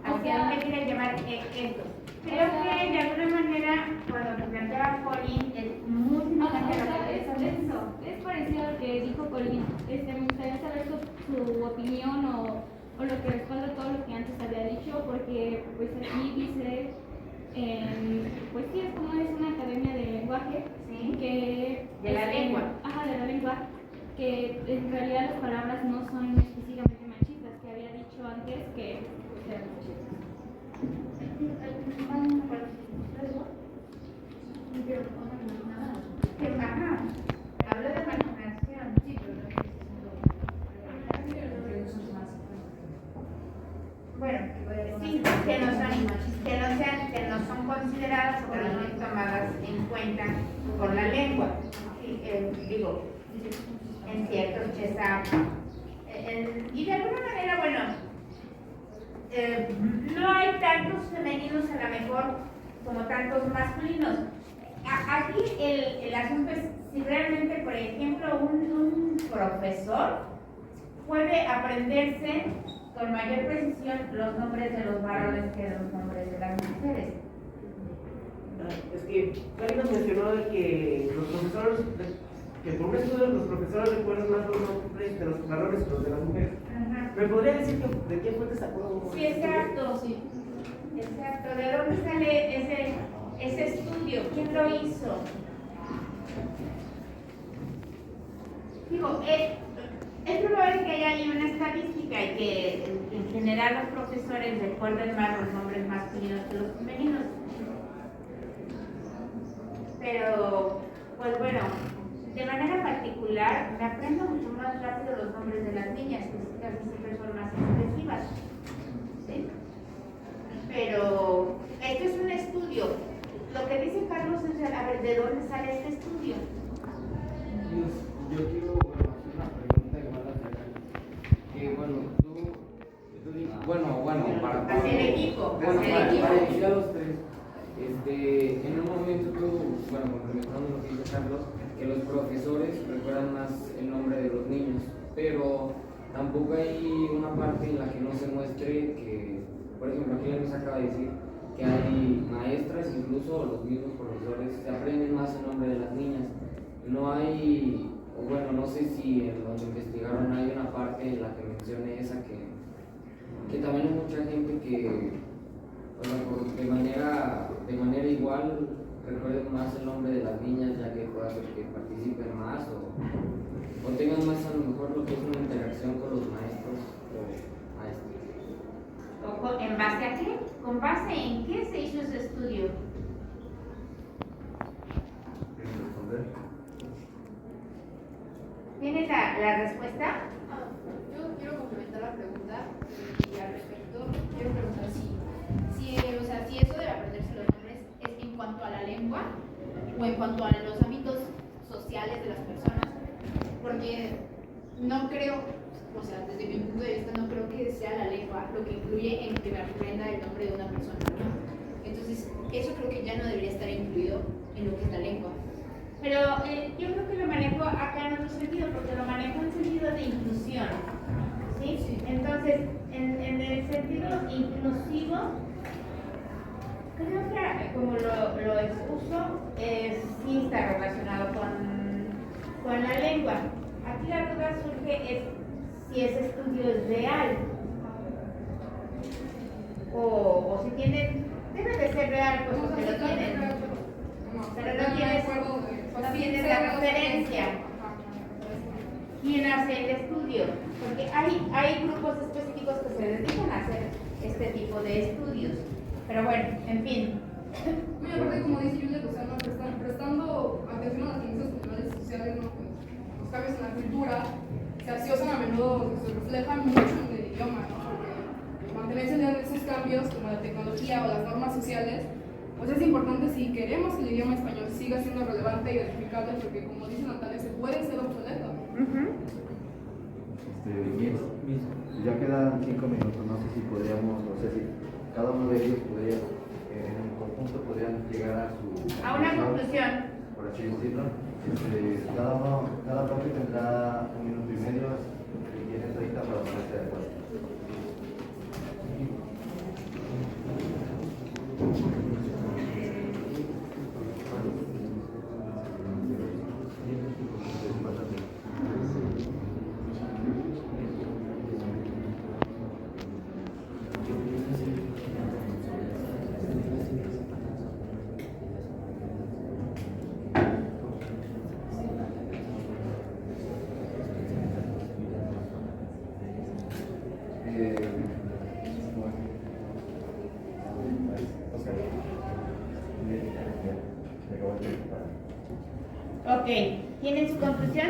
hacia dónde quiere llevar esto. Creo que de alguna manera, cuando te planteaba Colin, es muy semejante a lo que es parecido a lo que dijo Colin. Me gustaría saber su opinión o lo que respalda todo lo que antes había dicho, porque pues aquí dice, pues sí, es como es una academia de lenguaje, ¿sí? Que de la lengua. De la lengua, que en realidad las palabras no son específicamente machistas, que había dicho antes que pues, eran machistas. Ajá, habla de marginación, sí, pero bueno, sí, que no son consideradas o que no son tomadas en cuenta con la lengua. Sí, digo, en ciertos, y de alguna manera, bueno, no hay tantos femeninos a lo mejor como tantos masculinos. Aquí el asunto es si realmente, por ejemplo, un profesor puede aprenderse con mayor precisión los nombres de los varones que los nombres de las mujeres. Es que Cali nos mencionó de que los profesores, que por un estudio los profesores recuerdan más los nombres de los varones que los de las mujeres. Ajá. ¿Me podría decir de qué fuente sacó? Sí, exacto, sí. Exacto. ¿De dónde sale ese estudio? ¿Quién lo hizo? Digo, es probable que haya ahí una estadística y que en general los profesores recuerden más los nombres masculinos que los femeninos. Pero pues bueno, de manera particular me aprendo mucho más rápido los nombres de las niñas, que casi siempre son más expresivas, ¿sí? Pero esto es un estudio. Lo que dice Carlos es, a ver, ¿de dónde sale este estudio? Yo quiero hacer una pregunta igual a que bueno, para Hacia el equipo, bueno, hacia el equipo. para decir a los tres, en un momento tú, bueno, complementando lo que dice Carlos, que los profesores recuerdan más el nombre de los niños, pero tampoco hay una parte en la que no se muestre que, por ejemplo, aquí les acaba de decir que hay maestras, incluso los mismos profesores, se aprenden más el nombre de las niñas. No hay, o bueno, no sé si en donde investigaron hay una parte en la que mencione esa que también hay mucha gente que, o sea, de manera igual recuerden más el nombre de las niñas, ya que puede hacer que participen más o tengan más a lo mejor lo que es una interacción con los maestros o maestros. ¿En base a qué? ¿Con base en qué se hizo ese estudio? ¿Quieren responder? ¿Tienes la respuesta? Yo quiero complementar la pregunta y al respecto quiero preguntar si eso de aprenderse los nombres es en cuanto a la lengua o en cuanto a los ámbitos sociales de las personas, porque no creo, o sea, desde mi punto de vista no creo que sea la lengua lo que incluye en que me aprenda el nombre de una persona, ¿no? Entonces eso creo que ya no debería estar incluido en lo que es la lengua. Pero yo creo que lo manejo acá en otro sentido, porque lo manejo en sentido de inclusión, ¿sí? Entonces, en el sentido inclusivo, creo que como lo expuso, sí está relacionado con la lengua. Aquí la duda surge es si ese estudio es real, o si tiene, debe de ser real, pues porque lo tienen, pero no tienes la referencia. ¿Quién hace el estudio? Porque hay grupos específicos que se dedican a hacer este tipo de estudios. Pero bueno, en fin. Muy aparte, como dice Julia, o sea, ¿no? prestando atención a las tendencias culturales y sociales, ¿no? Pues, los cambios en la cultura se asocian a menudo, se reflejan mucho en el idioma, ¿no? Porque mantenerse en esos cambios, como la tecnología o las normas sociales, pues es importante si queremos que el idioma español siga siendo relevante y identificable, porque como dice Natalia, se puede ser obsoleto. Ya quedan 5 minutos, no sé si podríamos, no sé si cada uno de ellos podría, en conjunto podrían llegar A una conclusión. por así decirlo. Cada bloque tendrá 1 minuto y medio y tiene 30 para ponerse de acuerdo. Ok, ¿tienen su conclusión?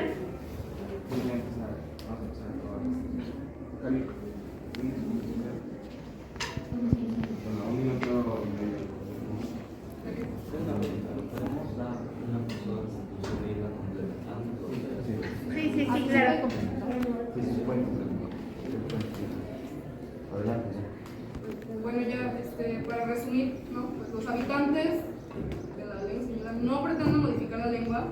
Sí, claro. Adelante. Bueno, ya para resumir, ¿no? Pues los habitantes de la lengua española no pretenden modificar la lengua,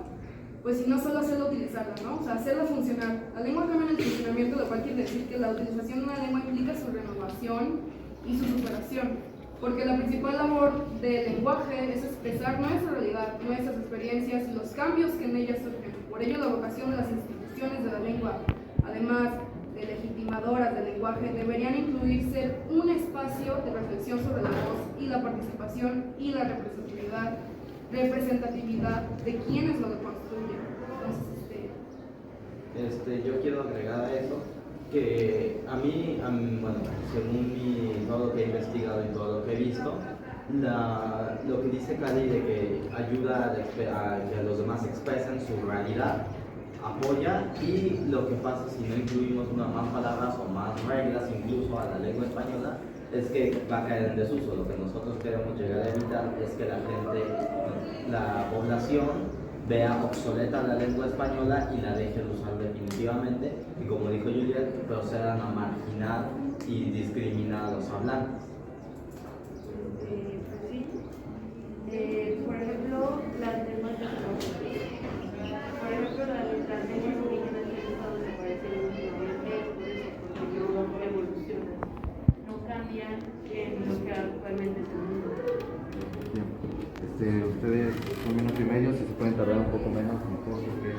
pues sino solo hacerla utilizarla, ¿no? O sea, hacerla funcionar. La lengua cambia en el funcionamiento, lo cual quiere decir que la utilización de una lengua implica su renovación y su superación, porque la principal labor del lenguaje es expresar nuestra realidad, nuestras experiencias y los cambios que en ellas surgen. Por ello, la vocación de las instituciones de la lengua, además de legitimadoras del lenguaje, deberían incluirse un espacio de reflexión sobre la voz y la participación y la representatividad de quienes lo construyen. Entonces, yo quiero agregar a eso que a mí, bueno, según todo lo que he investigado y todo lo que he visto, lo que dice Cali de que ayuda a que los demás expresen su realidad, apoya, y lo que pasa si no incluimos más palabras o más reglas incluso a la lengua española es que va a caer en desuso. Lo que nosotros queremos llegar a evitar es que la gente, la población, vea obsoleta la lengua española y la deje de usar definitivamente, y como dijo Juliet, procedan a marginar y discriminar a los hablantes. Pues sí. Por ejemplo, las lenguas de por ejemplo, las lenguas indígenas que han estado desapareciendo últimamente es por eso, porque no evolucionan, no cambian en lo que actualmente es el mundo. Ustedes 1 minuto y medio, si se pueden tardar un poco menos, mejor, porque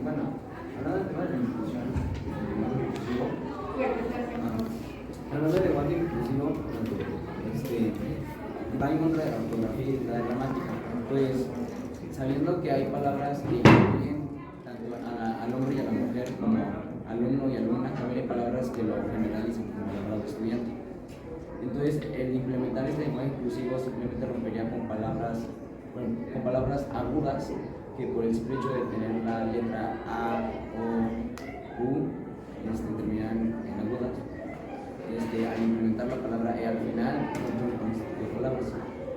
Bueno, hablando del tema de la inclusión, hablando del lenguaje inclusivo, va en contra de la ortografía y de la gramática, pues sabiendo que hay palabras que incluyen tanto al hombre y a la mujer como alumno y alumna, también hay palabras que lo generalizan como la palabra estudiante. Entonces, el implementar este lenguaje inclusivo simplemente rompería con palabras agudas que por el simple hecho de tener la letra A o U terminan en agudas. Al implementar la palabra E al final, de palabras.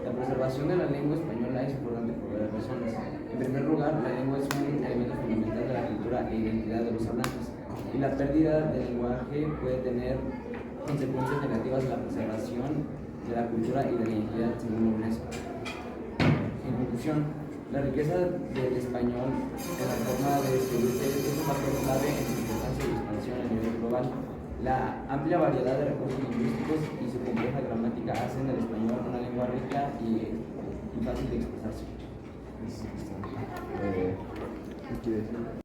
La preservación de la lengua española es importante por varias razones. En primer lugar, la lengua es un elemento fundamental de la cultura e identidad de los hablantes, y la pérdida del lenguaje puede tener consecuencias negativas en la preservación de la cultura y de la identidad según la UNESCO. En conclusión, la riqueza del español en la forma de escribirse es un factor clave en su importancia y expansión a nivel global. La amplia variedad de recursos lingüísticos y su compleja gramática hacen del español una lengua rica y fácil de expresarse. ¿qué quiere decir?